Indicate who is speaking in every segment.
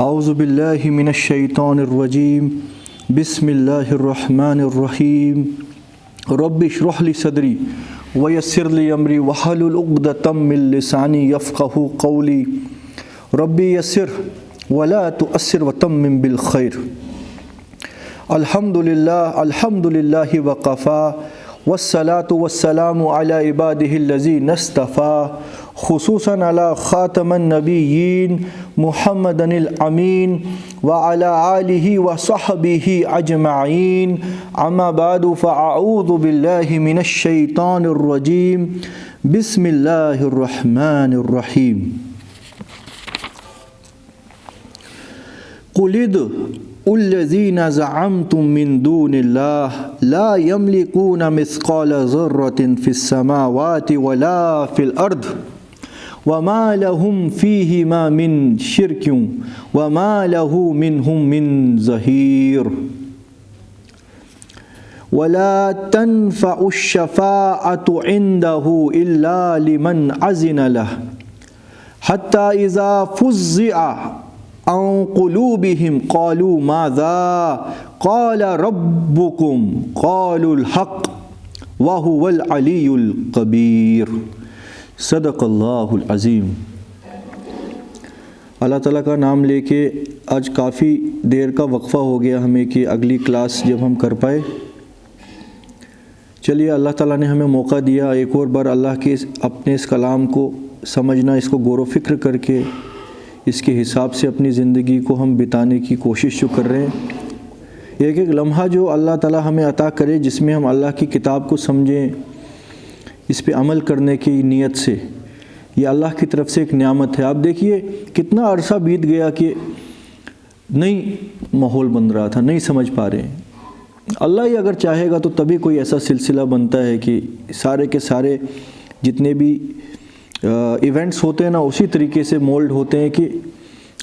Speaker 1: اعوذ باللہ من الشیطان الرجیم بسم اللہ الرحمن الرحیم رب اشرح لی صدری ویسر لی امری واحلل عقدۃ من لسانی یفقہوا قولی ربی یسر ولا تؤثر وتمم بالخیر۔ الحمد للہ وقفا والصلاة والسلام علی عبادہ الذین اصطفیٰ خصوصاً علی خاتم النبیین محمد الامین وعلی آلہ وصحبہ اجمعین، اما بعد فاعوذ باللہ من الشیطان الرجیم بسم اللہ الرحمن الرحیم۔ قل ادعوا الذین زعمتم من دون اللہ لا یملکون مثقال ذرۃ فی السماوات ولا فی الارض وما لهم فیہما من شرک وما له منہم من ظہیر ولا تنفع الشفاعة عنده الا لمن اذن له حتى اذا فزع عن قلوبهم قالوا ماذا قال ربكم قالوا الحق وهو العلی الکبیر۔ صدق اللہ العظیم۔ اللہ تعالیٰ کا نام لے کے آج کافی دیر کا وقفہ ہو گیا ہمیں کہ اگلی کلاس جب ہم کر پائے۔ چلیے، اللہ تعالیٰ نے ہمیں موقع دیا ایک اور بار اللہ کے اپنے اس کلام کو سمجھنا، اس کو غور و فکر کر کے اس کے حساب سے اپنی زندگی کو ہم بتانے کی کوشش جو کر رہے ہیں۔ ایک ایک لمحہ جو اللہ تعالیٰ ہمیں عطا کرے جس میں ہم اللہ کی کتاب کو سمجھیں، اس پہ عمل کرنے کی نیت سے، یہ اللہ کی طرف سے ایک نعمت ہے۔ آپ دیکھیے کتنا عرصہ بیت گیا کہ نہیں ماحول بن رہا تھا، نہیں سمجھ پا رہے ہیں۔ اللہ ہی اگر چاہے گا تو تبھی کوئی ایسا سلسلہ بنتا ہے کہ سارے کے سارے جتنے بھی ایونٹس ہوتے ہیں نا اسی طریقے سے مولڈ ہوتے ہیں کہ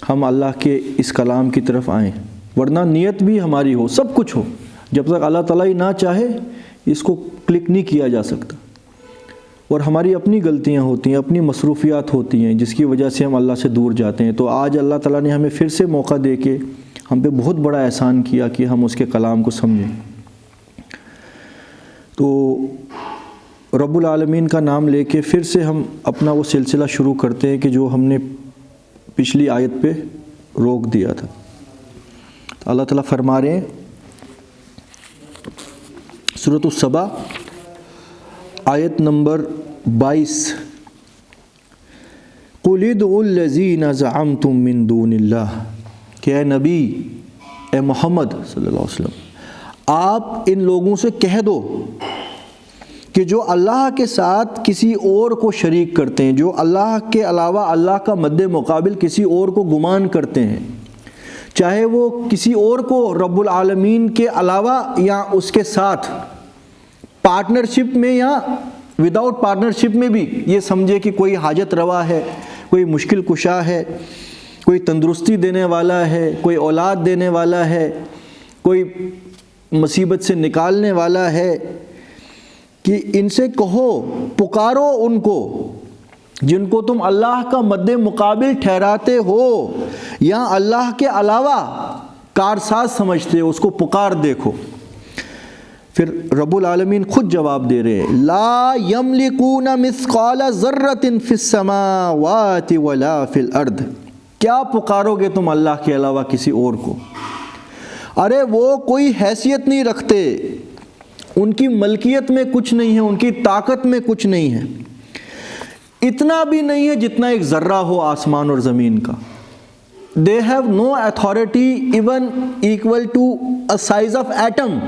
Speaker 1: ہم اللہ کے اس کلام کی طرف آئیں، ورنہ نیت بھی ہماری ہو، سب کچھ ہو، جب تک اللہ تعالیٰ ہی نہ چاہے اس کو کلک نہیں کیا جا سکتا۔ اور ہماری اپنی غلطیاں ہوتی ہیں، اپنی مصروفیات ہوتی ہیں جس کی وجہ سے ہم اللہ سے دور جاتے ہیں۔ تو آج اللہ تعالیٰ نے ہمیں پھر سے موقع دے کے ہم پہ بہت بڑا احسان کیا کہ ہم اس کے کلام کو سمجھیں۔ تو رب العالمین کا نام لے کے پھر سے ہم اپنا وہ سلسلہ شروع کرتے ہیں کہ جو ہم نے پچھلی آیت پہ روک دیا تھا۔ اللہ تعالیٰ فرما رہے ہیں سورۃ السبا آیت نمبر 22، قُلِ ادْعُوا الَّذِينَ زَعَمْتُم مِّن دُونِ اللَّهِ، کہ اے نبی، اے محمد صلی اللہ علیہ وسلم، آپ ان لوگوں سے کہہ دو کہ جو اللہ کے ساتھ کسی اور کو شریک کرتے ہیں، جو اللہ کے علاوہ اللہ کا مد مقابل کسی اور کو گمان کرتے ہیں، چاہے وہ کسی اور کو رب العالمین کے علاوہ یا اس کے ساتھ پارٹنرشپ میں یا وداؤٹ پارٹنرشپ میں بھی یہ سمجھے کہ کوئی حاجت روا ہے، کوئی مشکل کشا ہے، کوئی تندرستی دینے والا ہے، کوئی اولاد دینے والا ہے، کوئی مصیبت سے نکالنے والا ہے، کہ ان سے کہو، پکارو ان کو جن کو تم اللہ کا مد مقابل ٹھہراتے ہو یا اللہ کے علاوہ کارساز سمجھتے ہو، اس کو پکار دیکھو۔ پھر رب العالمین خود جواب دے رہے ہیں، لا یملکون مثقال ذرۃ فی السماوات ولا فی الارض، کیا پکارو گے تم اللہ کے علاوہ کسی اور کو؟ ارے وہ کوئی حیثیت نہیں رکھتے، ان کی ملکیت میں کچھ نہیں ہے، ان کی طاقت میں کچھ نہیں ہے، اتنا بھی نہیں ہے جتنا ایک ذرہ ہو آسمان اور زمین کا۔ They have no authority even equal to a size of atom،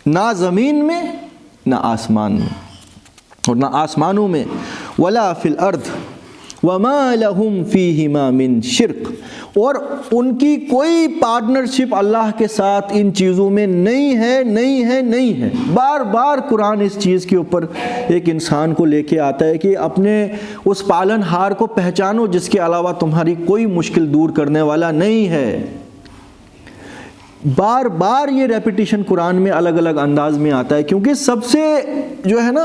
Speaker 1: نہ زمین میں نہ آسمان میں اور نہ آسمانوں میں، ولا فی الارض وما لهم فیہما من شرک، اور ان کی کوئی پارٹنرشپ اللہ کے ساتھ ان چیزوں میں نہیں ہے، نہیں ہے، نہیں ہے۔ بار بار قرآن اس چیز کے اوپر ایک انسان کو لے کے آتا ہے کہ اپنے اس پالن ہار کو پہچانو جس کے علاوہ تمہاری کوئی مشکل دور کرنے والا نہیں ہے۔ بار بار یہ ریپیٹیشن قرآن میں الگ الگ انداز میں آتا ہے، کیونکہ سب سے جو ہے نا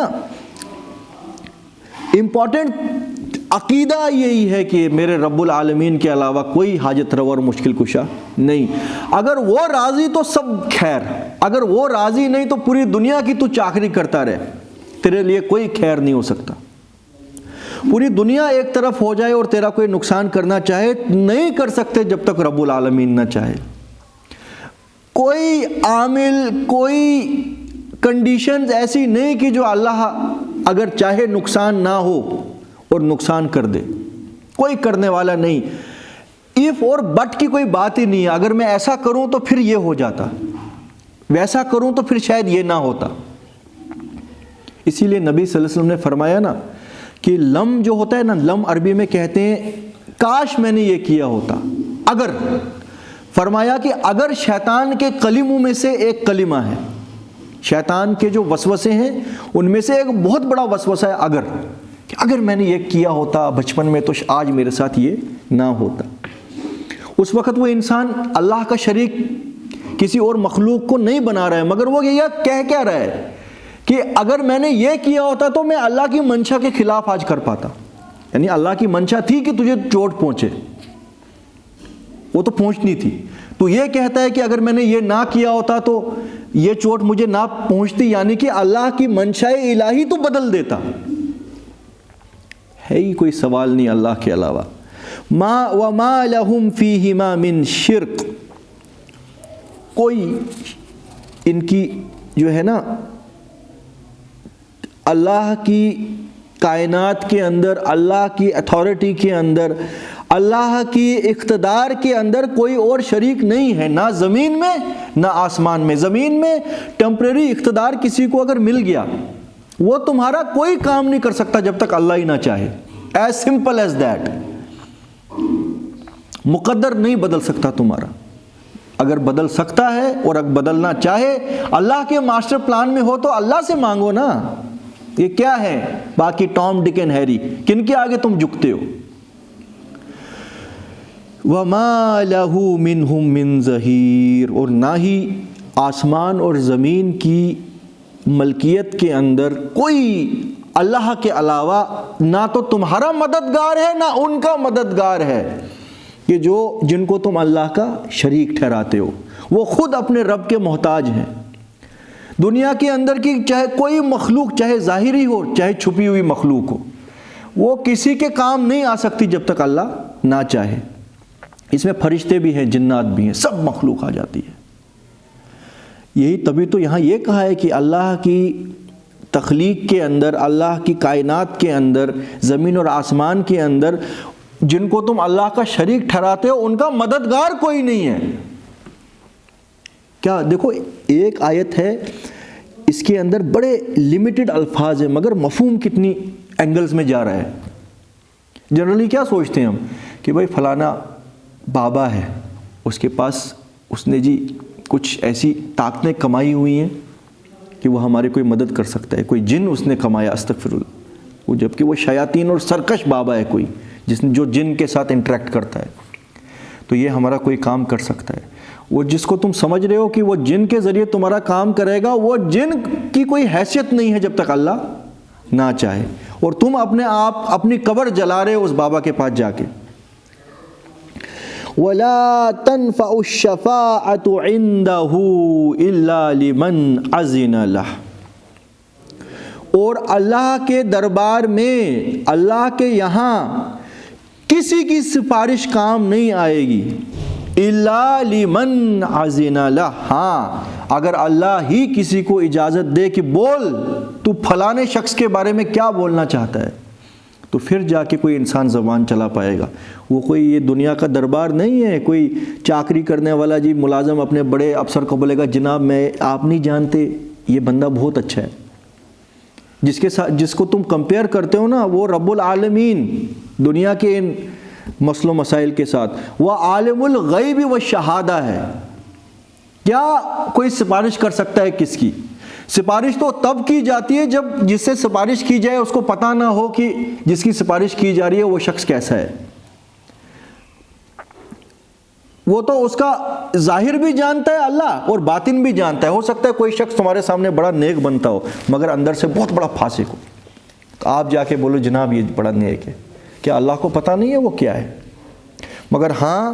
Speaker 1: امپورٹنٹ عقیدہ یہی ہے کہ میرے رب العالمین کے علاوہ کوئی حاجت روا اور مشکل کشا نہیں. اگر وہ راضی تو سب خیر، اگر وہ راضی نہیں تو پوری دنیا کی تو چاکری کرتا رہے، تیرے لیے کوئی خیر نہیں ہو سکتا. پوری دنیا ایک طرف ہو جائے اور تیرا کوئی نقصان کرنا چاہے، نہیں کر سکتے جب تک رب العالمین نہ چاہے. کوئی عامل، کوئی کنڈیشنز ایسی نہیں کہ جو اللہ اگر چاہے نقصان نہ ہو اور نقصان کر دے، کوئی کرنے والا نہیں. ایف اور بٹ کی کوئی بات ہی نہیں ہے. اگر میں ایسا کروں تو پھر یہ ہو جاتا، ویسا کروں تو پھر شاید یہ نہ ہوتا. اسی لیے نبی صلی اللہ علیہ وسلم نے فرمایا نا کہ لم جو ہوتا ہے نا، لم عربی میں کہتے ہیں کاش میں نے یہ کیا ہوتا. اگر فرمایا کہ اگر شیطان کے کلموں میں سے ایک کلمہ ہے، شیطان کے جو وسوسے ہیں ان میں سے ایک بہت بڑا وسوسہ ہے اگر، کہ اگر میں نے یہ کیا ہوتا بچپن میں تو آج میرے ساتھ یہ نہ ہوتا. اس وقت وہ انسان اللہ کا شریک کسی اور مخلوق کو نہیں بنا رہا ہے، مگر وہ یہ کہہ کیا رہا ہے کہ اگر میں نے یہ کیا ہوتا تو میں اللہ کی منشا کے خلاف آج کر پاتا. یعنی اللہ کی منشا تھی کہ تجھے چوٹ پہنچے، وہ تو پہنچنی تھی. تو یہ کہتا ہے کہ اگر میں نے یہ نہ کیا ہوتا تو یہ چوٹ مجھے نہ پہنچتی، یعنی کہ اللہ کی منشا الہی تو بدل دیتا. ہے ہی کوئی سوال نہیں اللہ کے علاوہ. ما وما لہم فیہما من شرک، کوئی ان کی جو ہے نا اللہ کی کائنات کے اندر، اللہ کی اتھارٹی کے اندر، اللہ کی اقتدار کے اندر کوئی اور شریک نہیں ہے، نہ زمین میں نہ آسمان میں. زمین میں ٹیمپریری اقتدار کسی کو اگر مل گیا، وہ تمہارا کوئی کام نہیں کر سکتا جب تک اللہ ہی نہ چاہے. As simple as that. مقدر نہیں بدل سکتا تمہارا. اگر بدل سکتا ہے اور اگر بدلنا چاہے، اللہ کے ماسٹر پلان میں ہو تو اللہ سے مانگو نا. یہ کیا ہے باقی ٹام ڈک اینڈ ہیری، کن کے آگے تم جھکتے ہو؟ وَمَا لَهُ مِنْهُمْ مِنْ ظَهِيرٍ، اور نہ ہی آسمان اور زمین کی ملکیت کے اندر کوئی اللہ کے علاوہ نہ تو تمہارا مددگار ہے نہ ان کا مددگار ہے، کہ جن کو تم اللہ کا شریک ٹھہراتے ہو. وہ خود اپنے رب کے محتاج ہیں. دنیا کے اندر کی چاہے کوئی مخلوق، چاہے ظاہری ہو چاہے چھپی ہوئی مخلوق ہو، وہ کسی کے کام نہیں آ سکتی جب تک اللہ نہ چاہے. اس میں فرشتے بھی ہیں، جنات بھی ہیں، سب مخلوق آ جاتی ہے. یہی تبھی تو یہاں یہ کہا ہے کہ اللہ کی تخلیق کے اندر، اللہ کی کائنات کے اندر، زمین اور آسمان کے اندر جن کو تم اللہ کا شریک ٹھہراتے ہو ان کا مددگار کوئی نہیں ہے. کیا دیکھو، ایک آیت ہے، اس کے اندر بڑے لمیٹڈ الفاظ ہیں مگر مفہوم کتنی اینگلز میں جا رہا ہے. جنرلی کیا سوچتے ہیں ہم کہ بھائی فلانا بابا ہے، اس کے پاس اس نے جی کچھ ایسی طاقتیں کمائی ہوئی ہیں کہ وہ ہماری کوئی مدد کر سکتا ہے. کوئی جن اس نے کمایا، استغفر اللہ. وہ جبکہ وہ شیاطین اور سرکش بابا ہے کوئی جو جن کے ساتھ انٹریکٹ کرتا ہے، تو یہ ہمارا کوئی کام کر سکتا ہے. وہ جس کو تم سمجھ رہے ہو کہ وہ جن کے ذریعے تمہارا کام کرے گا، وہ جن کی کوئی حیثیت نہیں ہے جب تک اللہ نہ چاہے. اور تم اپنے آپ اپنی قبر جلا رہے ہو اس بابا کے پاس جا کے. وَلَا تَنْفَعُ الشَّفَاعَةُ عِنْدَهُ إِلَّا لِمَنْ أَذِنَ لَهُ، اور اللہ کے دربار میں، اللہ کے یہاں کسی کی سفارش کام نہیں آئے گی. إِلَّا لِمَنْ أَذِنَ لَهُ، ہاں اگر اللہ ہی کسی کو اجازت دے کہ بول، تو فلانے شخص کے بارے میں کیا بولنا چاہتا ہے، تو پھر جا کے کوئی انسان زبان چلا پائے گا. وہ کوئی یہ دنیا کا دربار نہیں ہے، کوئی چاکری کرنے والا جی ملازم اپنے بڑے افسر کو بولے گا جناب میں، آپ نہیں جانتے یہ بندہ بہت اچھا ہے. جس کے ساتھ جس کو تم کمپیئر کرتے ہو نا، وہ رب العالمین دنیا کے ان مسئلوں مسائل کے ساتھ، وہ عالم الغیب والشہادہ ہے. کیا کوئی سفارش کر سکتا ہے کس کی؟ سفارش تو تب کی جاتی ہے جب جس سے سفارش کی جائے اس کو پتہ نہ ہو کہ جس کی سفارش کی جا رہی ہے وہ شخص کیسا ہے. وہ تو اس کا ظاہر بھی جانتا ہے اللہ اور باطن بھی جانتا ہے. ہو سکتا ہے کوئی شخص تمہارے سامنے بڑا نیک بنتا ہو مگر اندر سے بہت بڑا فاسق ہو، تو آپ جا کے بولو جناب یہ بڑا نیک ہے، کیا اللہ کو پتہ نہیں ہے وہ کیا ہے؟ مگر ہاں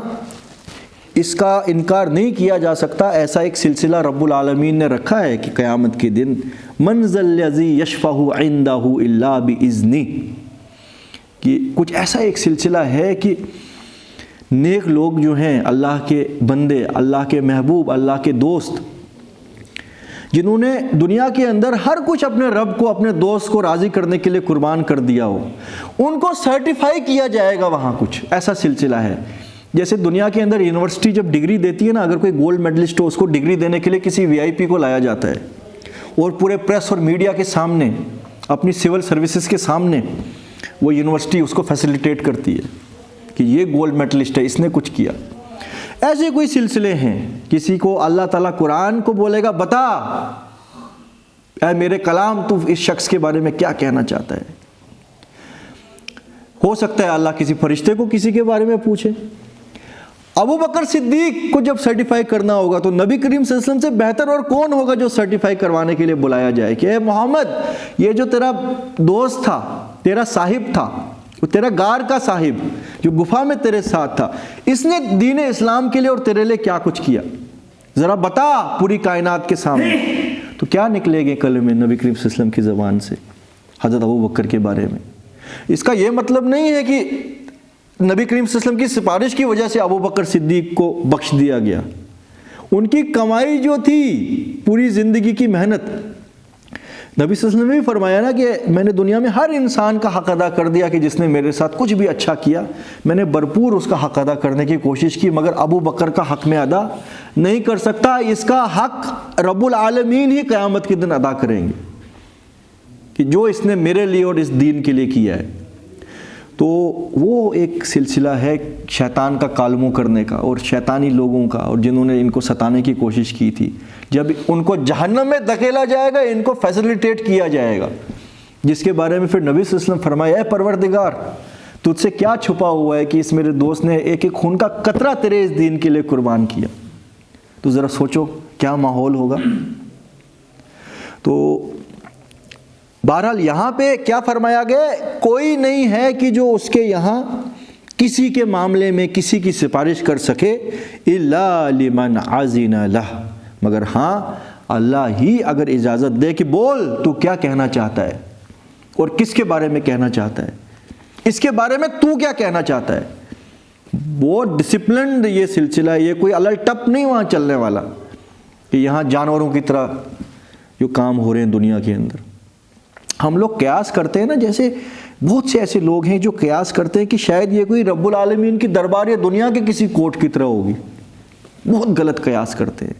Speaker 1: اس کا انکار نہیں کیا جا سکتا، ایسا ایک سلسلہ رب العالمین نے رکھا ہے کہ قیامت کے دن من ذا الذی یشفع عندہ الا باذنہ، کہ کچھ ایسا ایک سلسلہ ہے کہ نیک لوگ جو ہیں، اللہ کے بندے، اللہ کے محبوب، اللہ کے دوست، جنہوں نے دنیا کے اندر ہر کچھ اپنے رب کو، اپنے دوست کو راضی کرنے کے لیے قربان کر دیا ہو، ان کو سرٹیفائی کیا جائے گا وہاں۔ کچھ ایسا سلسلہ ہے جیسے دنیا کے اندر یونیورسٹی جب ڈگری دیتی ہے نا، اگر کوئی گولڈ میڈلسٹ ہو، اس کو ڈگری دینے کے لیے کسی VIP کو لایا جاتا ہے اور پورے پریس اور میڈیا کے سامنے، اپنی سول سروسز کے سامنے وہ یونیورسٹی اس کو فیسیلیٹیٹ کرتی ہے کہ یہ گولڈ میڈلسٹ ہے، اس نے کچھ کیا۔ ایسے کوئی سلسلے ہیں، کسی کو اللہ تعالیٰ قرآن کو بولے گا بتا اے میرے کلام تو اس شخص کے بارے میں کیا کہنا چاہتا ہے۔ ہو سکتا ہے اللہ کسی فرشتے کو کسی کے بارے میں پوچھے۔ ابو بکر صدیق کو جب سرٹیفائی کرنا ہوگا تو نبی کریم صلی اللہ علیہ وسلم سے بہتر اور کون ہوگا جو سرٹیفائی کروانے کے لیے بلایا جائے کہ اے محمد، یہ جو تیرا دوست تھا، تیرا صاحب تھا، وہ تیرا غار کا صاحب جو گفا میں تیرے ساتھ تھا، اس نے دین اسلام کے لیے اور تیرے لیے کیا کچھ کیا، ذرا بتا پوری کائنات کے سامنے۔ تو کیا نکلے گے کلمے نبی کریم صلی اللہ علیہ وسلم کی زبان سے حضرت ابو بکر کے بارے میں؟ اس کا یہ مطلب نہیں ہے کہ نبی کریم صلی اللہ علیہ وسلم کی سفارش کی وجہ سے ابو بکر صدیق کو بخش دیا گیا۔ ان کی کمائی جو تھی، پوری زندگی کی محنت، نبی صلی اللہ علیہ وسلم نے بھی فرمایا نا کہ میں نے دنیا میں ہر انسان کا حق ادا کر دیا کہ جس نے میرے ساتھ کچھ بھی اچھا کیا، میں نے بھرپور اس کا حق ادا کرنے کی کوشش کی، مگر ابو بکر کا حق میں ادا نہیں کر سکتا۔ اس کا حق رب العالمین ہی قیامت کے دن ادا کریں گے کہ جو اس نے میرے لیے اور اس دین کے لیے کیا ہے۔ تو وہ ایک سلسلہ ہے شیطان کا کالموں کرنے کا اور شیطانی لوگوں کا، اور جنہوں نے ان کو ستانے کی کوشش کی تھی، جب ان کو جہنم میں دھکیلا جائے گا، ان کو فیسیلیٹیٹ کیا جائے گا، جس کے بارے میں پھر نبی صلی اللہ علیہ وسلم فرمایا اے پروردگار، تجھ سے کیا چھپا ہوا ہے کہ اس میرے دوست نے ایک ایک خون کا قطرہ تیرے اس دین کے لیے قربان کیا۔ تو ذرا سوچو کیا ماحول ہوگا۔ تو بہرحال یہاں پہ کیا فرمایا گیا، کوئی نہیں ہے کہ جو اس کے یہاں کسی کے معاملے میں کسی کی سفارش کر سکے الا لمن اذن لہ، مگر ہاں اللہ ہی اگر اجازت دے کہ بول تو کیا کہنا چاہتا ہے اور کس کے بارے میں کہنا چاہتا ہے، اس کے بارے میں تو کیا کہنا چاہتا ہے۔ بہت ڈسپلنڈ یہ سلسلہ ہے، یہ کوئی الل ٹپ نہیں وہاں چلنے والا کہ یہاں جانوروں کی طرح جو کام ہو رہے ہیں دنیا کے اندر۔ ہم لوگ قیاس کرتے ہیں نا، جیسے بہت سے ایسے لوگ ہیں جو قیاس کرتے ہیں کہ شاید یہ کوئی رب العالمین کی دربار یا دنیا کے کسی کورٹ کی طرح ہوگی۔ بہت غلط قیاس کرتے ہیں۔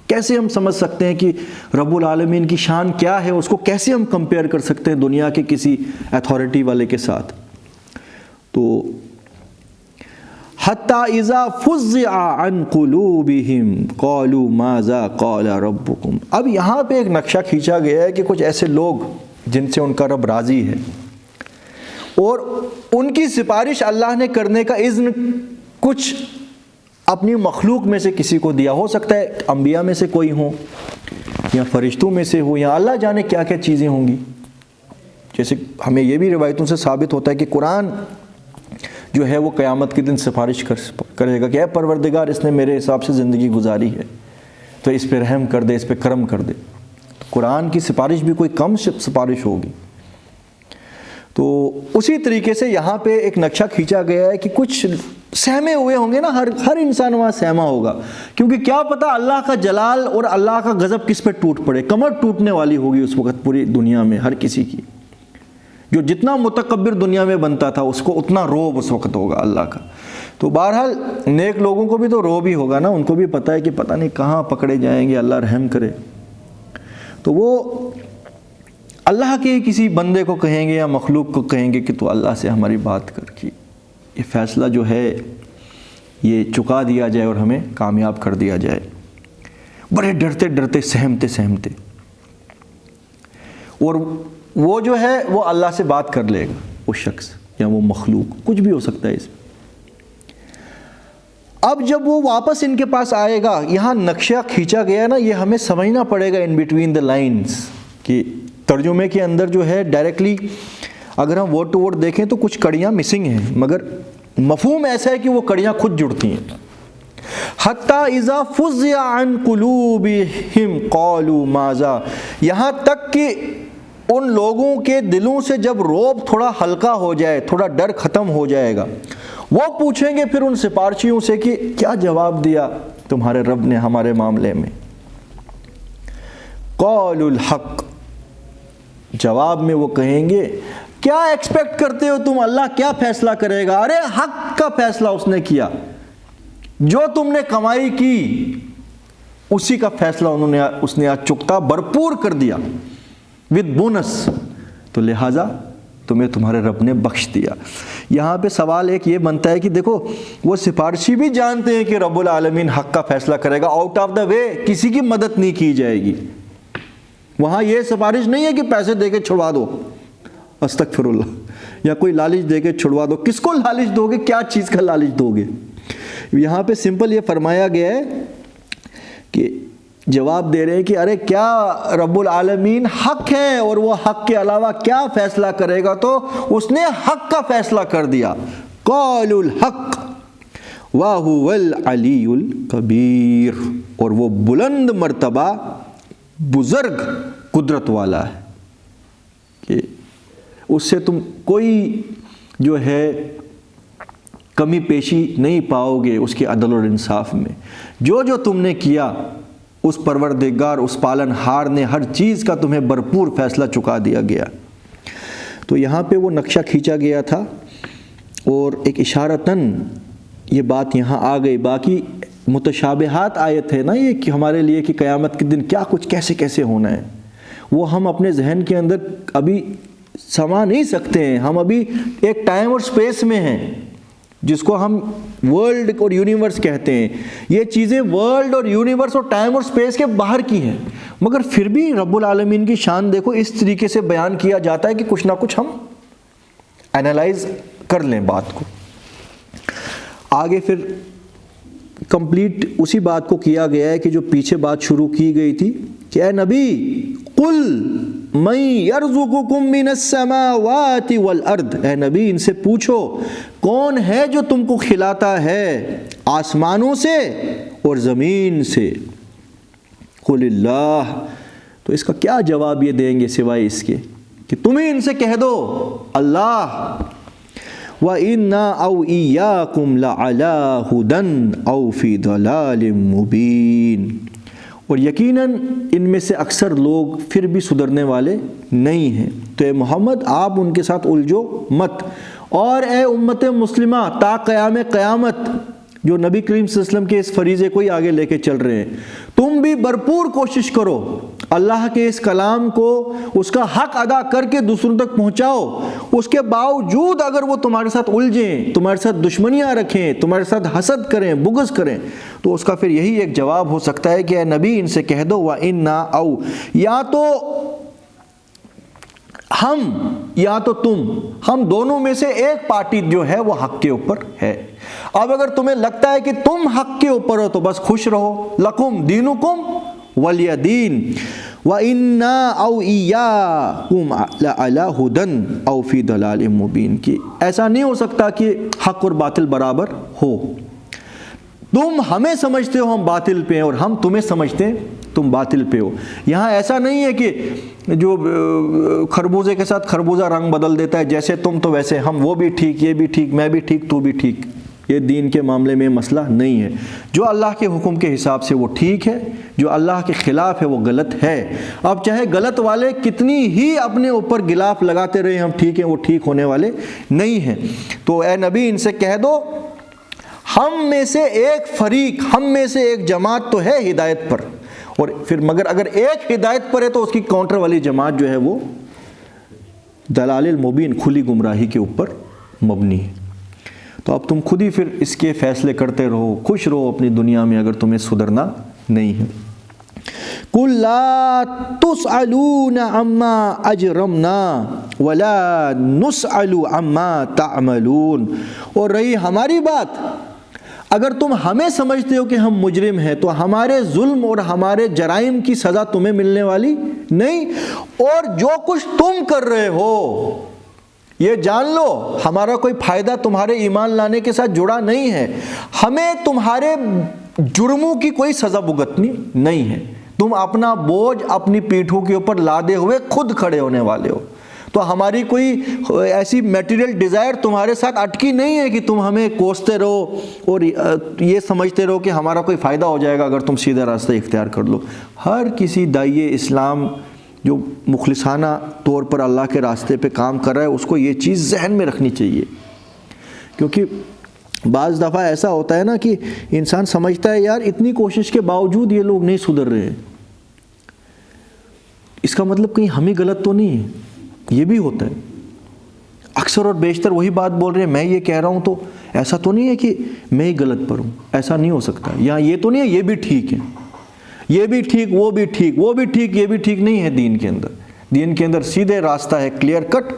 Speaker 1: کیسے ہم سمجھ سکتے ہیں کہ رب العالمین کی شان کیا ہے، اس کو کیسے ہم کمپیئر کر سکتے ہیں دنیا کے کسی اتھارٹی والے کے ساتھ؟ تو حتی اذا فزع عن قلوبہم قالوا ماذا قال ربکم۔ اب یہاں پہ ایک نقشہ کھینچا گیا ہے کہ کچھ ایسے لوگ جن سے ان کا رب راضی ہے اور ان کی سفارش اللہ نے کرنے کا اذن کچھ اپنی مخلوق میں سے کسی کو دیا، ہو سکتا ہے انبیاء میں سے کوئی ہوں یا فرشتوں میں سے ہو، یا اللہ جانے کیا کیا چیزیں ہوں گی۔ جیسے ہمیں یہ بھی روایتوں سے ثابت ہوتا ہے کہ قرآن جو ہے وہ قیامت کے دن سفارش کرے گا کہ اے پروردگار، اس نے میرے حساب سے زندگی گزاری ہے تو اس پہ رحم کر دے، اس پہ کرم کر دے۔ تو قرآن کی سفارش بھی کوئی کم سفارش ہوگی۔ تو اسی طریقے سے یہاں پہ ایک نقشہ کھینچا گیا ہے کہ کچھ سہمے ہوئے ہوں گے نا، ہر انسان وہاں سہما ہوگا، کیونکہ کیا پتہ اللہ کا جلال اور اللہ کا غضب کس پہ ٹوٹ پڑے۔ کمر ٹوٹنے والی ہوگی اس وقت پوری دنیا میں ہر کسی کی۔ جو جتنا متکبر دنیا میں بنتا تھا اس کو اتنا روب اس وقت ہوگا اللہ کا۔ تو بہرحال نیک لوگوں کو بھی تو روب ہی ہوگا نا، ان کو بھی پتہ ہے کہ پتہ نہیں کہاں پکڑے جائیں گے، اللہ رحم کرے۔ تو وہ اللہ کے کسی بندے کو کہیں گے یا مخلوق کو کہیں گے کہ تو اللہ سے ہماری بات کر کے یہ فیصلہ جو ہے یہ چکا دیا جائے اور ہمیں کامیاب کر دیا جائے۔ بڑے ڈرتے ڈرتے سہمتے اور وہ جو ہے وہ اللہ سے بات کر لے گا، وہ شخص یا وہ مخلوق، کچھ بھی ہو سکتا ہے اس میں۔ اب جب وہ واپس ان کے پاس آئے گا، یہاں نقشہ کھینچا گیا نا، یہ ہمیں سمجھنا پڑے گا ان بٹوین دا لائنز، کہ ترجمے کے اندر جو ہے ڈائریکٹلی اگر ہم ورڈ ٹو ورڈ دیکھیں تو کچھ کڑیاں مسنگ ہیں، مگر مفہوم ایسا ہے کہ وہ کڑیاں خود جڑتی ہیں۔ حتی اذا فزع عن قلوبہم قالوا ماذا، یہاں تک کہ ان لوگوں کے دلوں سے جب روب تھوڑا ہلکا ہو جائے، تھوڑا ڈر ختم ہو جائے گا، وہ پوچھیں گے پھر ان سپارشیوں سے کہ کیا جواب دیا تمہارے رب نے ہمارے معاملے میں؟ قالوا الحق، جواب میں وہ کہیں گے کیا ایکسپیکٹ کرتے ہو تم، اللہ کیا فیصلہ کرے گا؟ ارے حق کا فیصلہ اس نے کیا، جو تم نے کمائی کی اسی کا فیصلہ اس نے آج چکتا بھرپور کر دیا ود بونس، تو لہٰذا تمہیں تمہارے رب نے بخش دیا۔ یہاں پہ سوال ایک یہ بنتا ہے کہ دیکھو وہ سفارشی بھی جانتے ہیں کہ رب العالمین حق کا فیصلہ کرے گا، آؤٹ آف دا وے کسی کی مدد نہیں کی جائے گی، وہاں یہ سفارش نہیں ہے کہ پیسے دے کے چھڑوا دو، استغفر اللہ، یا کوئی لالچ دے کے چھڑوا دو۔ کس کو لالچ دو گے؟ کیا چیز کا لالچ دو گے؟ یہاں پہ سمپل یہ فرمایا گیا ہے کہ جواب دے رہے ہیں کہ ارے کیا رب العالمین حق ہے اور وہ حق کے علاوہ کیا فیصلہ کرے گا، تو اس نے حق کا فیصلہ کر دیا۔ قالوا الحق وَهُوَ الْعَلِيُّ الْكَبِيرُ، اور وہ بلند مرتبہ بزرگ قدرت والا ہے کہ اس سے تم کوئی جو ہے کمی پیشی نہیں پاؤ گے اس کے عدل اور انصاف میں۔ جو تم نے کیا اس پروردگار، اس پالن ہار نے ہر چیز کا تمہیں بھرپور فیصلہ چکا دیا گیا۔ تو یہاں پہ وہ نقشہ کھینچا گیا تھا اور ایک اشارتاً یہ بات یہاں آ گئی۔ باقی متشابہات آیت ہے نا یہ کہ ہمارے لیے کہ قیامت کے دن کیا کچھ کیسے کیسے ہونا ہے، وہ ہم اپنے ذہن کے اندر ابھی سما نہیں سکتے ہیں۔ ہم ابھی ایک ٹائم اور سپیس میں ہیں جس کو ہم ورلڈ اور یونیورس کہتے ہیں۔ یہ چیزیں ورلڈ اور یونیورس اور ٹائم اور سپیس کے باہر کی ہیں، مگر پھر بھی رب العالمین کی شان دیکھو اس طریقے سے بیان کیا جاتا ہے کہ کچھ نہ کچھ ہم انالائز کر لیں بات کو۔ آگے پھر کمپلیٹ اسی بات کو کیا گیا ہے کہ جو پیچھے بات شروع کی گئی تھی کہ اے نبی قل من یرزقکم من السماوات والارض، اے نبی ان سے پوچھو کون ہے جو تم کو کھلاتا ہے آسمانوں سے اور زمین سے؟ قل اللہ، تو اس کا کیا جواب یہ دیں گے سوائے اس کے کہ تم ہی ان سے کہہ دو اللہ۔ وَإِنَّا أَوْ إِيَّاكُمْ لَعَلَىٰ هُدًى أَوْ فِي ضَلَالٍ مُبِينٍ، اور یقیناً ان میں سے اکثر لوگ پھر بھی سدھرنے والے نہیں ہیں۔ تو اے محمد آپ ان کے ساتھ الجھو مت، اور اے امت مسلمہ تا قیام قیامت جو نبی کریم صلی اللہ علیہ وسلم کے اس فریضے کو ہی آگے لے کے چل رہے ہیں، تم بھی بھرپور کوشش کرو اللہ کے اس کلام کو اس کا حق ادا کر کے دوسروں تک پہنچاؤ۔ اس کے باوجود اگر وہ تمہارے ساتھ الجھیں، تمہارے ساتھ دشمنیاں رکھیں، تمہارے ساتھ حسد کریں، بغض کریں، تو اس کا پھر یہی ایک جواب ہو سکتا ہے کہ اے نبی ان سے کہہ دو وَإِنَّا أَوْ، یا تو ہم یا تو تم، ہم دونوں میں سے ایک پارٹی جو ہے وہ حق کے اوپر ہے۔ اب اگر تمہیں لگتا ہے کہ تم حق کے اوپر ہو تو بس خوش رہو، لکم دینکم ولی دین، وَإِنَّا أَوْ إِيَّاكُمْ لَعَلَىٰ هُدًى أَوْ فِي ضَلَالٍ مُبِينٍ، کہ ایسا نہیں ہو سکتا کہ حق اور باطل برابر ہو۔ تم ہمیں سمجھتے ہو ہم باطل پہ ہیں اور ہم تمہیں سمجھتے ہیں تم باطل پہ ہو۔ یہاں ایسا نہیں ہے کہ جو خربوزے کے ساتھ خربوزہ رنگ بدل دیتا ہے، جیسے تم تو ویسے ہم، وہ بھی ٹھیک، یہ بھی ٹھیک، میں بھی ٹھیک، تو بھی ٹھیک۔ یہ دین کے معاملے میں مسئلہ نہیں ہے۔ جو اللہ کے حکم کے حساب سے وہ ٹھیک ہے، جو اللہ کے خلاف ہے وہ غلط ہے۔ اب چاہے غلط والے کتنی ہی اپنے اوپر غلاف لگاتے رہے ہم ٹھیک ہیں، وہ ٹھیک ہونے والے نہیں ہیں۔ تو اے نبی ان سے کہہ دو ہم میں سے ایک فریق، ہم میں سے ایک جماعت تو ہے ہدایت پر، اور پھر مگر اگر ایک ہدایت پر ہے تو اس کی کاؤنٹر والی جماعت جو ہے وہ دلال المبین، کھلی گمراہی کے اوپر مبنی ہے۔ تو اب تم خود ہی پھر اس کے فیصلے کرتے رہو، خوش رہو اپنی دنیا میں اگر تمہیں سدھرنا نہیں ہے۔ قُلْ لَا تُسْأَلُونَ عَمَّا أَجْرَمْنَا وَلَا نُسْأَلُ عَمَّا تَعْمَلُونَ، اور رہی ہماری بات، اگر تم ہمیں سمجھتے ہو کہ ہم مجرم ہیں تو ہمارے ظلم اور ہمارے جرائم کی سزا تمہیں ملنے والی نہیں، اور جو کچھ تم کر رہے ہو یہ جان لو ہمارا کوئی فائدہ تمہارے ایمان لانے کے ساتھ جڑا نہیں ہے، ہمیں تمہارے جرموں کی کوئی سزا بھگتنی نہیں ہے، تم اپنا بوجھ اپنی پیٹھوں کے اوپر لادے ہوئے خود کھڑے ہونے والے ہو، تو ہماری کوئی ایسی میٹیریل ڈیزائر تمہارے ساتھ اٹکی نہیں ہے کہ تم ہمیں کوستے رہو اور یہ سمجھتے رہو کہ ہمارا کوئی فائدہ ہو جائے گا اگر تم سیدھا راستہ اختیار کر لو۔ ہر کسی داعی اسلام جو مخلصانہ طور پر اللہ کے راستے پہ کام کر رہا ہے اس کو یہ چیز ذہن میں رکھنی چاہیے، کیونکہ بعض دفعہ ایسا ہوتا ہے نا کہ انسان سمجھتا ہے یار اتنی کوشش کے باوجود یہ لوگ نہیں سدھر رہے، اس کا مطلب کہیں ہم ہی غلط تو نہیں ہے۔ یہ بھی ہوتا ہے، اکثر اور بیشتر وہی بات بول رہے ہیں، میں یہ کہہ رہا ہوں تو ایسا تو نہیں ہے کہ میں ہی غلط پر ہوں، ایسا نہیں ہو سکتا، یا یہ تو نہیں ہے یہ بھی ٹھیک ہے، یہ بھی ٹھیک وہ بھی ٹھیک وہ بھی ٹھیک یہ بھی ٹھیک نہیں ہے۔ دین کے اندر سیدھے راستہ ہے، کلیئر کٹ۔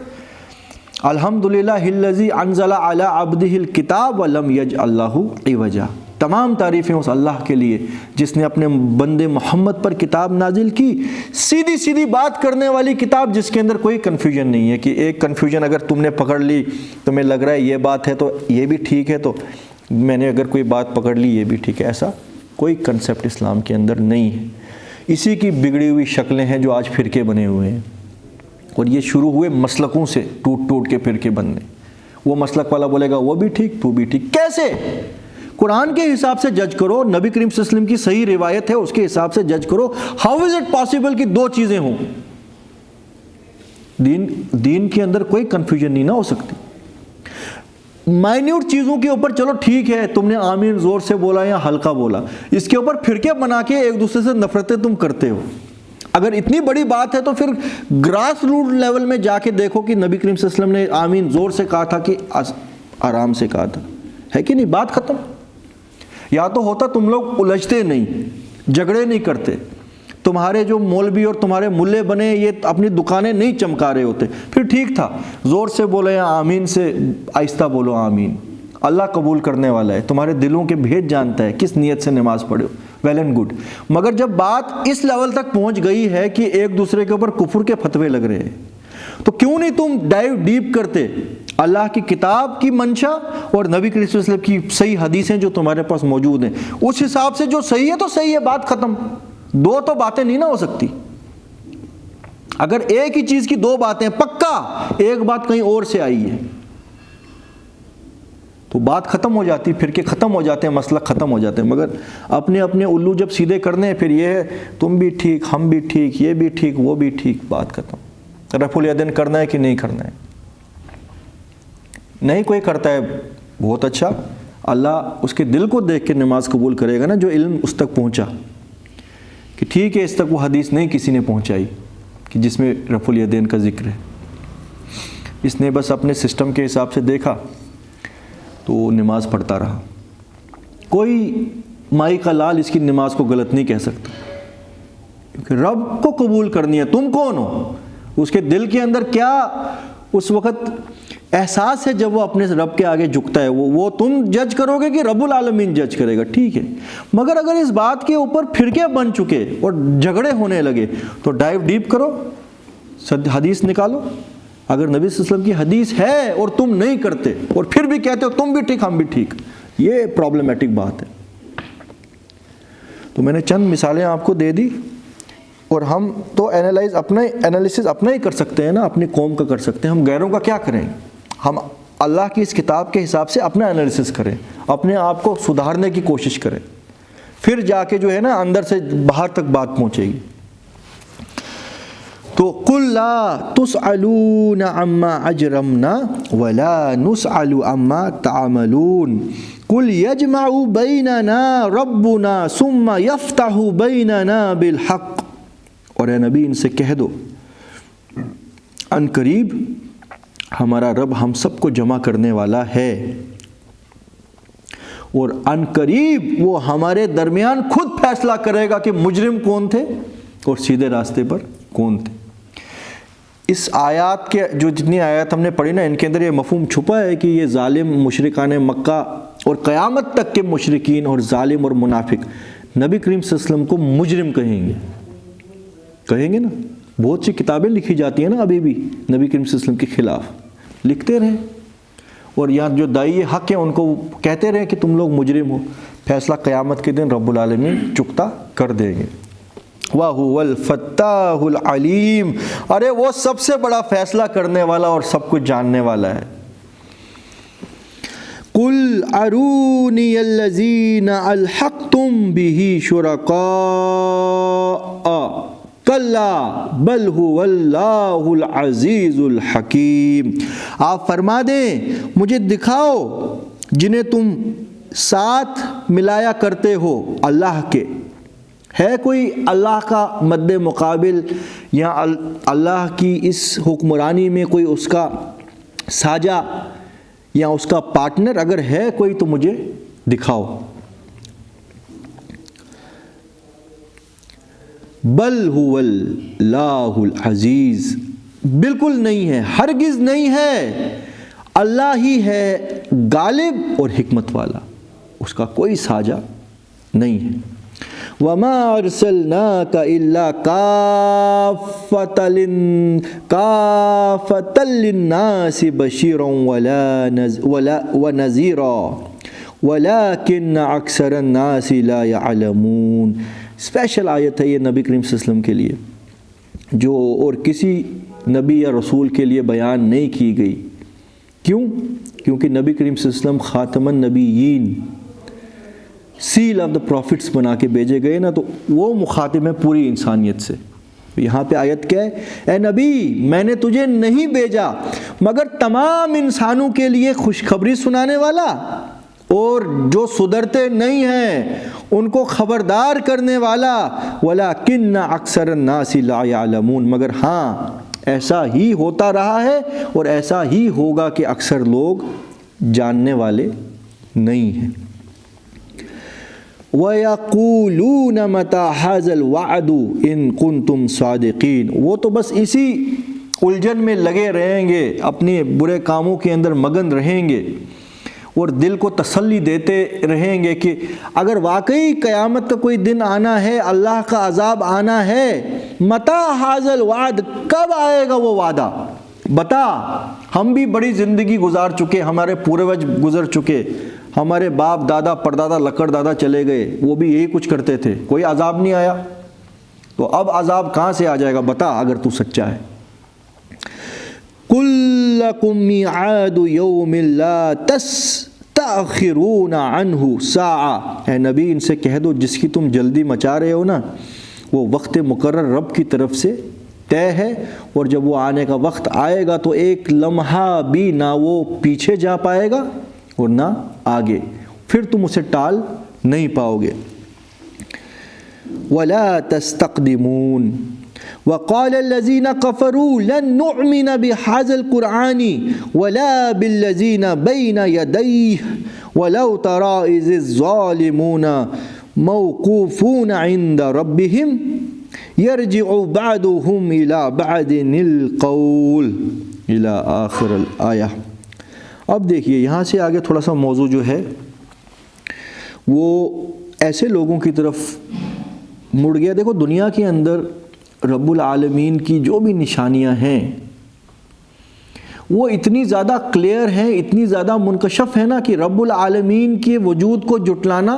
Speaker 1: الحمدللہ الذی انزل علی عبدہ الکتاب ولم یجعل لہ عوجا، تمام تعریفیں اس اللہ کے لیے جس نے اپنے بندے محمد پر کتاب نازل کی، سیدھی سیدھی بات کرنے والی کتاب جس کے اندر کوئی کنفیوژن نہیں ہے کہ ایک کنفیوژن اگر تم نے پکڑ لی تمہیں لگ رہا ہے یہ بات ہے تو یہ بھی ٹھیک ہے، تو میں نے اگر کوئی بات پکڑ لی یہ بھی ٹھیک ہے، ایسا کوئی کنسیپٹ اسلام کے اندر نہیں ہے۔ اسی کی بگڑی ہوئی شکلیں ہیں جو آج فرقے بنے ہوئے ہیں، اور یہ شروع ہوئے مسلکوں سے ٹوٹ ٹوٹ کے فرقے بننے۔ وہ مسلک والا بولے گا وہ بھی ٹھیک تو بھی ٹھیک، کیسے؟ قرآن کے حساب سے جج کرو، نبی کریم صلی اللہ علیہ وسلم کی صحیح روایت ہے اس کے حساب سے جج کرو۔ ہاؤ از اٹ پاسبل کہ دو چیزیں ہوں؟ دین کے اندر کوئی کنفیوژن نہیں نہ ہو سکتی۔ مائنیوٹ چیزوں کے اوپر چلو ٹھیک ہے تم نے آمین زور سے بولا یا ہلکا بولا، اس کے اوپر فرقے بنا کے ایک دوسرے سے نفرتیں تم کرتے ہو۔ اگر اتنی بڑی بات ہے تو پھر گراس روٹ لیول میں جا کے دیکھو کہ نبی کریم صلی اللہ علیہ وسلم نے آمین زور سے کہا تھا کہ آرام سے کہا تھا، ہے کہ نہیں؟ بات ختم۔ یا تو ہوتا تم لوگ الجھتے نہیں، جھگڑے نہیں کرتے، تمہارے جو مولوی اور تمہارے ملے بنے یہ اپنی دکانیں نہیں چمکا رہے ہوتے، پھر ٹھیک تھا، زور سے بولو یا آمین سے آہستہ بولو آمین، اللہ قبول کرنے والا ہے، تمہارے دلوں کے بھید جانتا ہے کس نیت سے نماز پڑھے ہو، ویل اینڈ گڈ۔ مگر جب بات اس لیول تک پہنچ گئی ہے کہ ایک دوسرے کے اوپر کفر کے فتوے لگ رہے ہیں، تو کیوں نہیں تم ڈائیو ڈیپ کرتے اللہ کی کتاب کی منشا اور نبی کریم صلی اللہ علیہ وسلم کی صحیح حدیثیں جو تمہارے پاس موجود ہیں، اس حساب سے جو صحیح ہے تو صحیح ہے، بات ختم۔ دو تو باتیں نہیں نہ ہو سکتی۔ اگر ایک ہی چیز کی دو باتیں، پکا ایک بات کہیں اور سے آئی ہے تو بات ختم ہو جاتی، پھر کے ختم ہو جاتے ہیں، مسئلہ ختم ہو جاتے ہیں۔ مگر اپنے اپنے الو جب سیدھے کرنے ہیں پھر یہ ہے تم بھی ٹھیک ہم بھی ٹھیک یہ بھی ٹھیک وہ بھی ٹھیک، بات ختم۔ رفع الیدین کرنا ہے کہ نہیں کرنا ہے؟ نہیں کوئی کرتا ہے بہت اچھا، اللہ اس کے دل کو دیکھ کے نماز قبول کرے گا نا، جو علم اس تک پہنچا کہ ٹھیک ہے اس تک وہ حدیث نہیں کسی نے پہنچائی کہ جس میں رفع الیدین کا ذکر ہے، اس نے بس اپنے سسٹم کے حساب سے دیکھا تو نماز پڑھتا رہا۔ کوئی مائی کا لال اس کی نماز کو غلط نہیں کہہ سکتا، کیونکہ رب کو قبول کرنی ہے۔ تم کون ہو؟ اس کے دل کے اندر کیا اس وقت احساس ہے جب وہ اپنے رب کے آگے جھکتا ہے، وہ تم جج کرو گے کہ رب العالمین جج کرے گا، ٹھیک ہے۔ مگر اگر اس بات کے اوپر فرقے بن چکے اور جھگڑے ہونے لگے تو ڈائیو ڈیپ کرو، حدیث نکالو۔ اگر نبی صلی اللہ علیہ وسلم کی حدیث ہے اور تم نہیں کرتے اور پھر بھی کہتے ہو تم بھی ٹھیک ہم بھی ٹھیک، یہ پرابلمیٹک بات ہے۔ تو میں نے چند مثالیں آپ کو دے دی، اور ہم تو انالیسس اپنا ہی کر سکتے ہیں نا، اپنی قوم کا کر سکتے ہیں، ہم غیروں کا کیا کریں؟ ہم اللہ کی اس کتاب کے حساب سے اپنا انالیسس کریں، اپنے آپ کو سدھارنے کی کوشش کریں، پھر جا کے جو ہے نا اندر سے باہر تک بات پہنچے گی۔ تو قُلْ لَا تُسْأَلُونَ عَمَّا أَجْرَمْنَا وَلَا نُسْأَلُ عَمَّا تَعْمَلُونَ قُلْ يَجْمَعُ بَيْنَنَا رَبُّنَا ثُمَّ يَفْتَحُ بَيْنَنَا بِالْحَقِّ، اور اے نبی ان سے کہہ دو ان قریب ہمارا رب ہم سب کو جمع کرنے والا ہے، اور ان قریب وہ ہمارے درمیان خود فیصلہ کرے گا کہ مجرم کون تھے اور سیدھے راستے پر کون تھے۔ اس آیات کے جو جتنی آیات ہم نے پڑھی نا، ان کے اندر یہ مفہوم چھپا ہے کہ یہ ظالم مشرکان مکہ اور قیامت تک کے مشرکین اور ظالم اور منافق نبی کریم صلی اللہ علیہ وسلم کو مجرم کہیں گے نا۔ بہت سی کتابیں لکھی جاتی ہیں نا ابھی بھی نبی کریم صلی اللہ علیہ وسلم کے خلاف، لکھتے رہیں، اور یہاں جو دائی حق ہیں ان کو کہتے رہیں کہ تم لوگ مجرم ہو، فیصلہ قیامت کے دن رب العالمین چکتا کر دیں گے۔ وَهُوَ الْفَتَّاحُ الْعَلِيمُ، ارے وہ سب سے بڑا فیصلہ کرنے والا اور سب کچھ جاننے والا ہے۔ قُلْ أَرُونِيَ الَّذِينَ أَلْحَقْتُمْ بِهِ شُرَكَاءَ كَلَّا بَلْ هُوَ اللَّهُ الْعَزِيزُ الْحَكِيمُ، آپ فرما دیں مجھے دکھاؤ جنہیں تم ساتھ ملایا کرتے ہو اللہ کے، ہے کوئی اللہ کا مد مقابل یا اللہ کی اس حکمرانی میں کوئی اس کا ساجا یا اس کا پارٹنر؟ اگر ہے کوئی تو مجھے دکھاؤ۔ بل هو اللہ العزیز، بالکل نہیں ہے، ہرگز نہیں ہے، اللہ ہی ہے غالب اور حکمت والا، اس کا کوئی ساجا نہیں ہے۔ وَمَا أَرْسَلْنَاكَ إِلَّا كَافَّةً لِلنَّاسِ بَشِيرًا وَنَذِيرًا وَلَكِنَّ أَكْثَرَ النَّاسِ لَا يَعْلَمُونَ، اسپیشل آیت ہے یہ نبی کریم صلی اللہ علیہ وسلم کے لیے، جو اور کسی نبی یا رسول کے لیے بیان نہیں کی گئی۔ کیوں؟ کیونکہ نبی کریم صلی اللہ علیہ وسلم خاتم النبیین، سیل آف دا پروفٹس بنا کے بھیجے گئے نا، تو وہ مخاطب ہے پوری انسانیت سے۔ یہاں پہ آیت کیا ہے؟ اے نبی میں نے تجھے نہیں بھیجا مگر تمام انسانوں کے لیے خوشخبری سنانے والا، اور جو سدھرتے نہیں ہیں ان کو خبردار کرنے والا۔ وَلَكِنَّ أَكْثَرَ النَّاسِ لَا يَعْلَمُونَ، مگر ہاں ایسا ہی ہوتا رہا ہے اور ایسا ہی ہوگا کہ اکثر لوگ جاننے والے نہیں ہیں۔ وَيَقُولُونَ مَتَى هَذَا الْوَعْدُ إِن كُنتُمْ صَادِقِينَ، وہ تو بس اسی الجھن میں لگے رہیں گے، اپنے برے کاموں کے اندر مگن رہیں گے اور دل کو تسلی دیتے رہیں گے کہ اگر واقعی قیامت کا کوئی دن آنا ہے، اللہ کا عذاب آنا ہے، مَتَى هَذَا الْوَعْدُ، کب آئے گا وہ وعدہ؟ بتا، ہم بھی بڑی زندگی گزار چکے، ہمارے پوروج گزر چکے، ہمارے باپ دادا پردادا لکڑ دادا چلے گئے، وہ بھی یہی کچھ کرتے تھے، کوئی عذاب نہیں آیا، تو اب عذاب کہاں سے آ جائے گا؟ بتا اگر تو سچا ہے۔ قُل لَّكُم مِّيعَادُ يَوْمٍ لَّا تَسْتَأْخِرُونَ عَنْهُ سَاعَةً، اے نبی ان سے کہہ دو جس کی تم جلدی مچا رہے ہو نا، وہ وقت مقرر رب کی طرف سے طے ہے، اور جب وہ آنے کا وقت آئے گا تو ایک لمحہ بھی نہ وہ پیچھے جا پائے گا اور نہ آگے، پھر تم اسے ٹال نہیں پاؤ گے۔ وَلَا تَسْتَقْدِمُونَ وَقَالَ الَّذِينَ كَفَرُوا لَن نُّؤْمِنَ بِهَذَا الْقُرْآنِ وَلَا بِالَّذِينَ بَيْنَ يَدَيْهِ وَلَوْ تَرَىٰ إِذِ الظَّالِمُونَ مَوْقُوفُونَ عِندَ رَبِّهِمْ يَرْجِعُ بَعْضُهُمْ إِلَىٰ بَعْضٍ الْقَوْلَ إِلَىٰ آخر الآیہ۔ اب دیکھیے یہاں سے آگے تھوڑا سا موضوع جو ہے وہ ایسے لوگوں کی طرف مڑ گیا۔ دیکھو دنیا کے اندر رب العالمین کی جو بھی نشانیاں ہیں وہ اتنی زیادہ کلیئر ہیں، اتنی زیادہ منکشف ہیں نا، کہ رب العالمین کے وجود کو جھٹلانا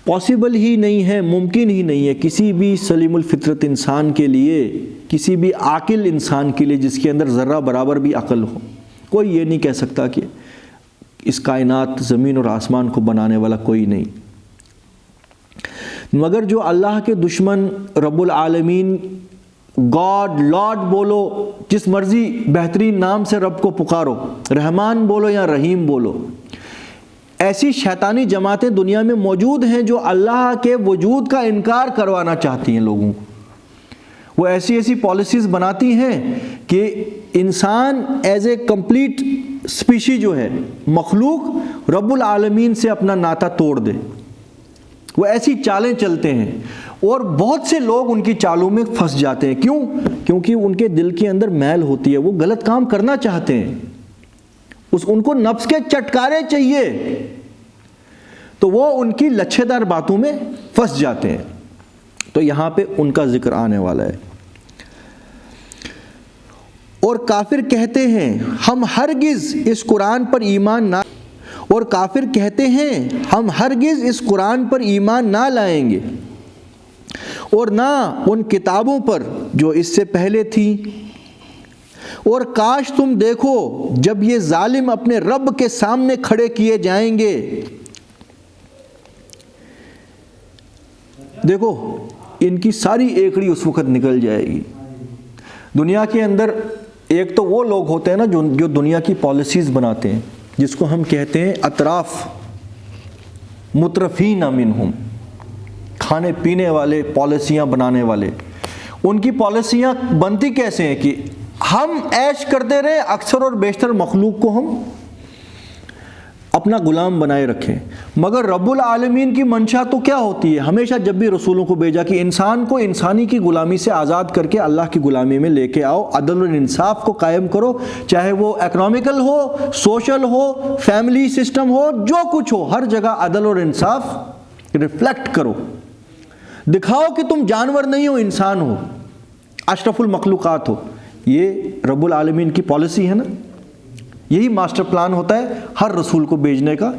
Speaker 1: پاسبل ہی نہیں ہے، ممکن ہی نہیں ہے کسی بھی سلیم الفطرت انسان کے لیے، کسی بھی عاقل انسان کے لیے جس کے اندر ذرہ برابر بھی عقل ہو۔ کوئی یہ نہیں کہہ سکتا کہ اس کائنات زمین اور آسمان کو بنانے والا کوئی نہیں، مگر جو اللہ کے دشمن رب العالمین، گاڈ، لارڈ بولو، جس مرضی بہترین نام سے رب کو پکارو، رحمان بولو یا رحیم بولو، ایسی شیطانی جماعتیں دنیا میں موجود ہیں جو اللہ کے وجود کا انکار کروانا چاہتی ہیں لوگوں کو۔ وہ ایسی ایسی پالیسیز بناتی ہیں کہ انسان ایز اے کمپلیٹ اسپیشی جو ہے، مخلوق، رب العالمین سے اپنا ناطہ توڑ دے۔ وہ ایسی چالیں چلتے ہیں اور بہت سے لوگ ان کی چالوں میں پھنس جاتے ہیں۔ کیوں؟ کیونکہ ان کے دل کے اندر میل ہوتی ہے، وہ غلط کام کرنا چاہتے ہیں، ان کو نفس کے چٹکارے چاہیے، تو وہ ان کی لچھے دار باتوں میں پھنس جاتے ہیں۔ تو یہاں پہ ان کا ذکر آنے والا ہے۔ اور کافر کہتے ہیں ہم ہرگز اس قرآن پر ایمان نہ اور کافر کہتے ہیں ہم ہرگز اس قرآن پر ایمان نہ لائیں گے اور نہ ان کتابوں پر جو اس سے پہلے تھیں، اور کاش تم دیکھو جب یہ ظالم اپنے رب کے سامنے کھڑے کیے جائیں گے۔ دیکھو ان کی ساری ایکڑی اس وقت نکل جائے گی۔ دنیا کے اندر ایک تو وہ لوگ ہوتے ہیں نا جو دنیا کی پالیسیز بناتے ہیں، جس کو ہم کہتے ہیں اطراف، مترفین منہم، کھانے پینے والے، پالیسیاں بنانے والے۔ ان کی پالیسیاں بنتی کیسے ہیں کہ ہم عیش کرتے رہے، اکثر اور بیشتر مخلوق کو ہم اپنا غلام بنائے رکھیں۔ مگر رب العالمین کی منشا تو کیا ہوتی ہے؟ ہمیشہ جب بھی رسولوں کو بھیجا کہ انسان کو انسانی کی غلامی سے آزاد کر کے اللہ کی غلامی میں لے کے آؤ، عدل و انصاف کو قائم کرو، چاہے وہ اکنامیکل ہو، سوشل ہو، فیملی سسٹم ہو، جو کچھ ہو، ہر جگہ عدل اور انصاف ریفلیکٹ کرو، دکھاؤ کہ تم جانور نہیں ہو، انسان ہو، اشرف المخلوقات ہو۔ یہ رب العالمین کی پالیسی ہے نا، یہی ماسٹر پلان ہوتا ہے ہر رسول کو بھیجنے کا،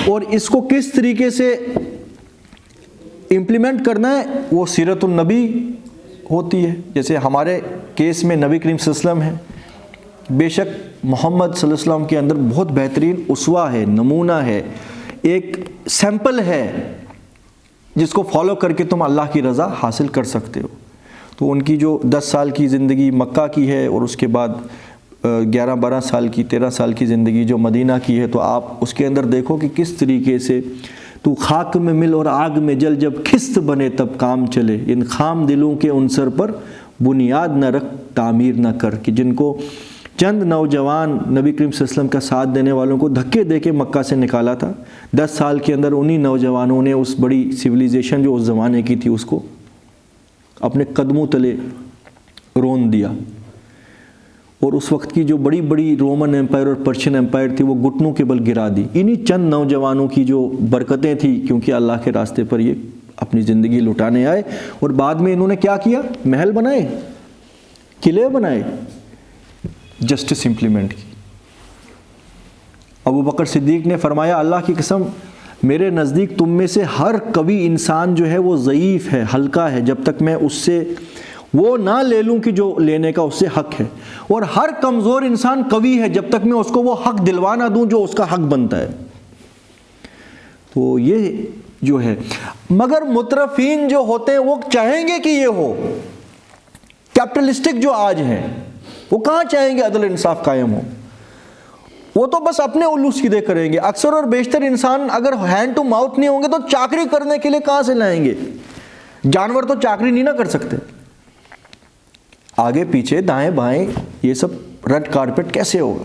Speaker 1: اور اس کو کس طریقے سے امپلیمنٹ کرنا ہے وہ سیرت النبی ہوتی ہے۔ جیسے ہمارے کیس میں نبی کریم صلی اللہ علیہ وسلم ہے، بے شک محمد صلی اللہ علیہ وسلم کے اندر بہت بہترین اسوہ ہے، نمونہ ہے، ایک سیمپل ہے جس کو فالو کر کے تم اللہ کی رضا حاصل کر سکتے ہو۔ تو ان کی جو 10 سال کی زندگی مکہ کی ہے، اور اس کے بعد 11-12 سال کی، 13 سال کی زندگی جو مدینہ کی ہے، تو آپ اس کے اندر دیکھو کہ کس طریقے سے تو خاک میں مل اور آگ میں جل، جب کھست بنے تب کام چلے، ان خام دلوں کے عنصر پر بنیاد نہ رکھ تعمیر نہ کر، کہ جن کو چند نوجوان نبی کریم صلی اللہ علیہ وسلم کا ساتھ دینے والوں کو دھکے دے کے مکہ سے نکالا تھا، 10 سال کے اندر انہی نوجوانوں نے اس بڑی سویلائزیشن جو اس زمانے کی تھی اس کو اپنے قدموں تلے رون دیا، اور اس وقت کی جو بڑی بڑی رومن ایمپائر اور پرشین ایمپائر تھی وہ گھٹنوں کے بل گرا دی، انہی چند نوجوانوں کی جو برکتیں تھیں، کیونکہ اللہ کے راستے پر یہ اپنی زندگی لٹانے آئے، اور بعد میں انہوں نے کیا کیا؟ محل بنائے، قلعے بنائے، جسٹس امپلیمنٹ کی۔ ابو بکر صدیق نے فرمایا اللہ کی قسم میرے نزدیک تم میں سے ہر قوی انسان جو ہے وہ ضعیف ہے، ہلکا ہے، جب تک میں اس سے وہ نہ لے لوں کہ جو لینے کا اس سے حق ہے، اور ہر کمزور انسان قوی ہے جب تک میں اس کو وہ حق دلوا نہ دوں جو اس کا حق بنتا ہے۔ تو یہ جو ہے، مگر مترفین جو ہوتے ہیں وہ چاہیں گے کہ یہ ہو، کیپٹلسٹک جو آج ہیں وہ کہاں چاہیں گے عدل انصاف قائم ہو، وہ تو بس اپنے الو سیدھے کریں گے۔ اکثر اور بیشتر انسان اگر ہینڈ ٹو ماؤتھ نہیں ہوں گے تو چاکری کرنے کے لیے کہاں سے لائیں گے؟ جانور تو چاکری نہیں نہ کر سکتے، آگے پیچھے دائیں بائیں یہ سب ریڈ کارپٹ کیسے ہوگا؟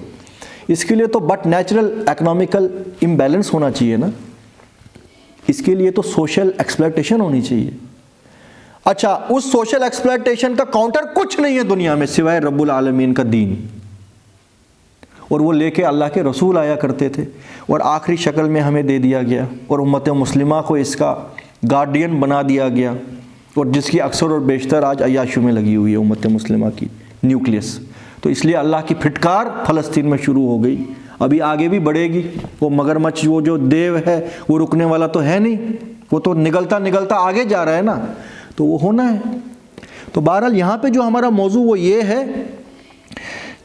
Speaker 1: اس کے لیے تو بٹ نیچرل اکنامیکل امبیلنس ہونا چاہیے نا، اس کے لیے تو سوشل ایکسپلائٹیشن ہونی چاہیے۔ اچھا، اس سوشل ایکسپلائٹیشن کا کاؤنٹر کچھ نہیں ہے دنیا میں سوائے رب العالمین کا دین، اور وہ لے کے اللہ کے رسول آیا کرتے تھے، اور آخری شکل میں ہمیں دے دیا گیا، اور امت مسلمہ کو اس کا گارڈین بنا دیا گیا، اور جس کی اکثر اور بیشتر آج عیاشیوں میں لگی ہوئی ہے امت مسلمہ کی نیوکلیس۔ تو اس لیے اللہ کی پھٹکار فلسطین میں شروع ہو گئی، ابھی آگے بھی بڑھے گی۔ وہ مگرمچھ وہ جو دیو ہے وہ رکنے والا تو ہے نہیں، وہ تو نگلتا نگلتا آگے جا رہا ہے نا، تو وہ ہونا ہے۔ تو بہرحال یہاں پہ جو ہمارا موضوع وہ یہ ہے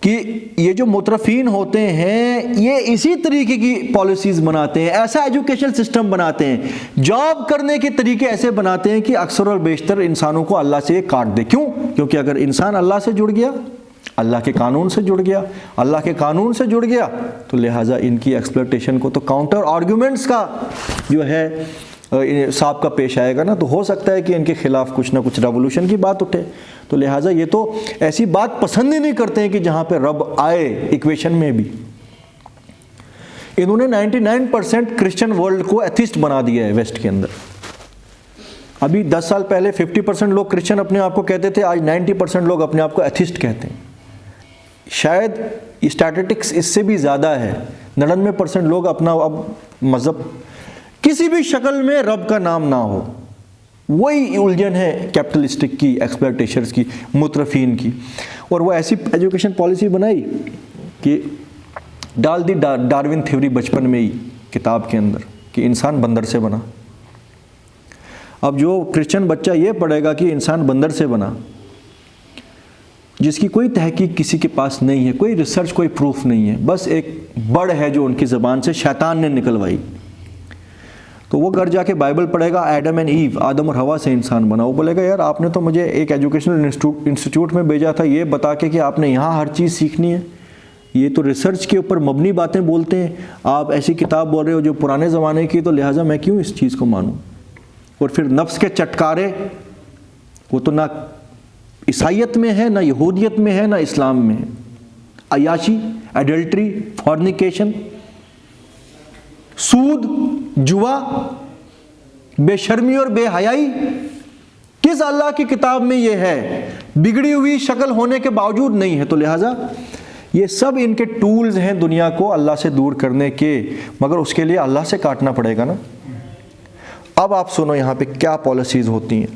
Speaker 1: کہ یہ جو مترفین ہوتے ہیں یہ اسی طریقے کی پالیسیز بناتے ہیں، ایسا ایجوکیشن سسٹم بناتے ہیں، جاب کرنے کے طریقے ایسے بناتے ہیں کہ اکثر اور بیشتر انسانوں کو اللہ سے کاٹ دے۔ کیوں؟ کیونکہ اگر انسان اللہ سے جڑ گیا، اللہ کے قانون سے جڑ گیا، اللہ کے قانون سے جڑ گیا، تو لہٰذا ان کی ایکسپلوٹیشن کو تو کاؤنٹر آرگیومنٹس کا جو ہے صاحب کا پیش آئے گا نا، تو ہو سکتا ہے کہ ان کے خلاف کچھ نہ کچھ ریولوشن کی بات اٹھے۔ تو لہٰذا یہ تو ایسی بات پسند ہی نہیں کرتے ہیں کہ جہاں پہ رب آئے ایکویشن میں بھی۔ انہوں نے 99% کرسچن ورلڈ کو ایتھسٹ بنا دیا ہے ویسٹ کے اندر۔ ابھی 10 سال پہلے 50% لوگ کرسچن اپنے آپ کو کہتے تھے، آج 90% لوگ اپنے آپ کو ایتھسٹ کہتے ہیں۔ شاید اسٹیٹسٹکس اس سے بھی زیادہ ہے، 99% لوگ اپنا اب مذہب کسی بھی شکل میں رب کا نام نہ ہو، وہی الجھن ہے کیپٹلسٹک کی، ایکسپلائٹیشنز کی، مترفین کی. اور وہ ایسی ایجوکیشن پالیسی بنائی کہ ڈال دی ڈاروین تھیوری بچپن میں ہی کتاب کے اندر کہ انسان بندر سے بنا. اب جو کرسچن بچہ یہ پڑھے گا کہ انسان بندر سے بنا، جس کی کوئی تحقیق کسی کے پاس نہیں ہے، کوئی ریسرچ، کوئی پروف نہیں ہے، بس ایک بڑ ہے جو ان کی زبان سے شیطان نے نکلوائی، تو وہ گھر جا کے بائبل پڑھے گا ایڈم اینڈ ایو، آدم اور ہوا سے انسان بنا. وہ بولے گا یار آپ نے تو مجھے ایک ایجوکیشنل انسٹیٹیوٹ میں بھیجا تھا یہ بتا کے کہ آپ نے یہاں ہر چیز سیکھنی ہے، یہ تو ریسرچ کے اوپر مبنی باتیں بولتے ہیں، آپ ایسی کتاب بول رہے ہو جو پرانے زمانے کی، تو لہٰذا میں کیوں اس چیز کو مانوں. اور پھر نفس کے چٹکارے، وہ تو نہ عیسائیت میں ہے، نہ یہودیت میں ہے، نہ اسلام میں ہے. عیاشی، ایڈلٹری، فورنیکیشن، سود، جوا، بے شرمی اور بے حیائی، کس اللہ کی کتاب میں یہ ہے؟ بگڑی ہوئی شکل ہونے کے باوجود نہیں ہے. تو لہٰذا یہ سب ان کے ٹولز ہیں دنیا کو اللہ سے دور کرنے کے، مگر اس کے لیے اللہ سے کاٹنا پڑے گا نا. اب آپ سنو یہاں پہ کیا پالیسیز ہوتی ہیں.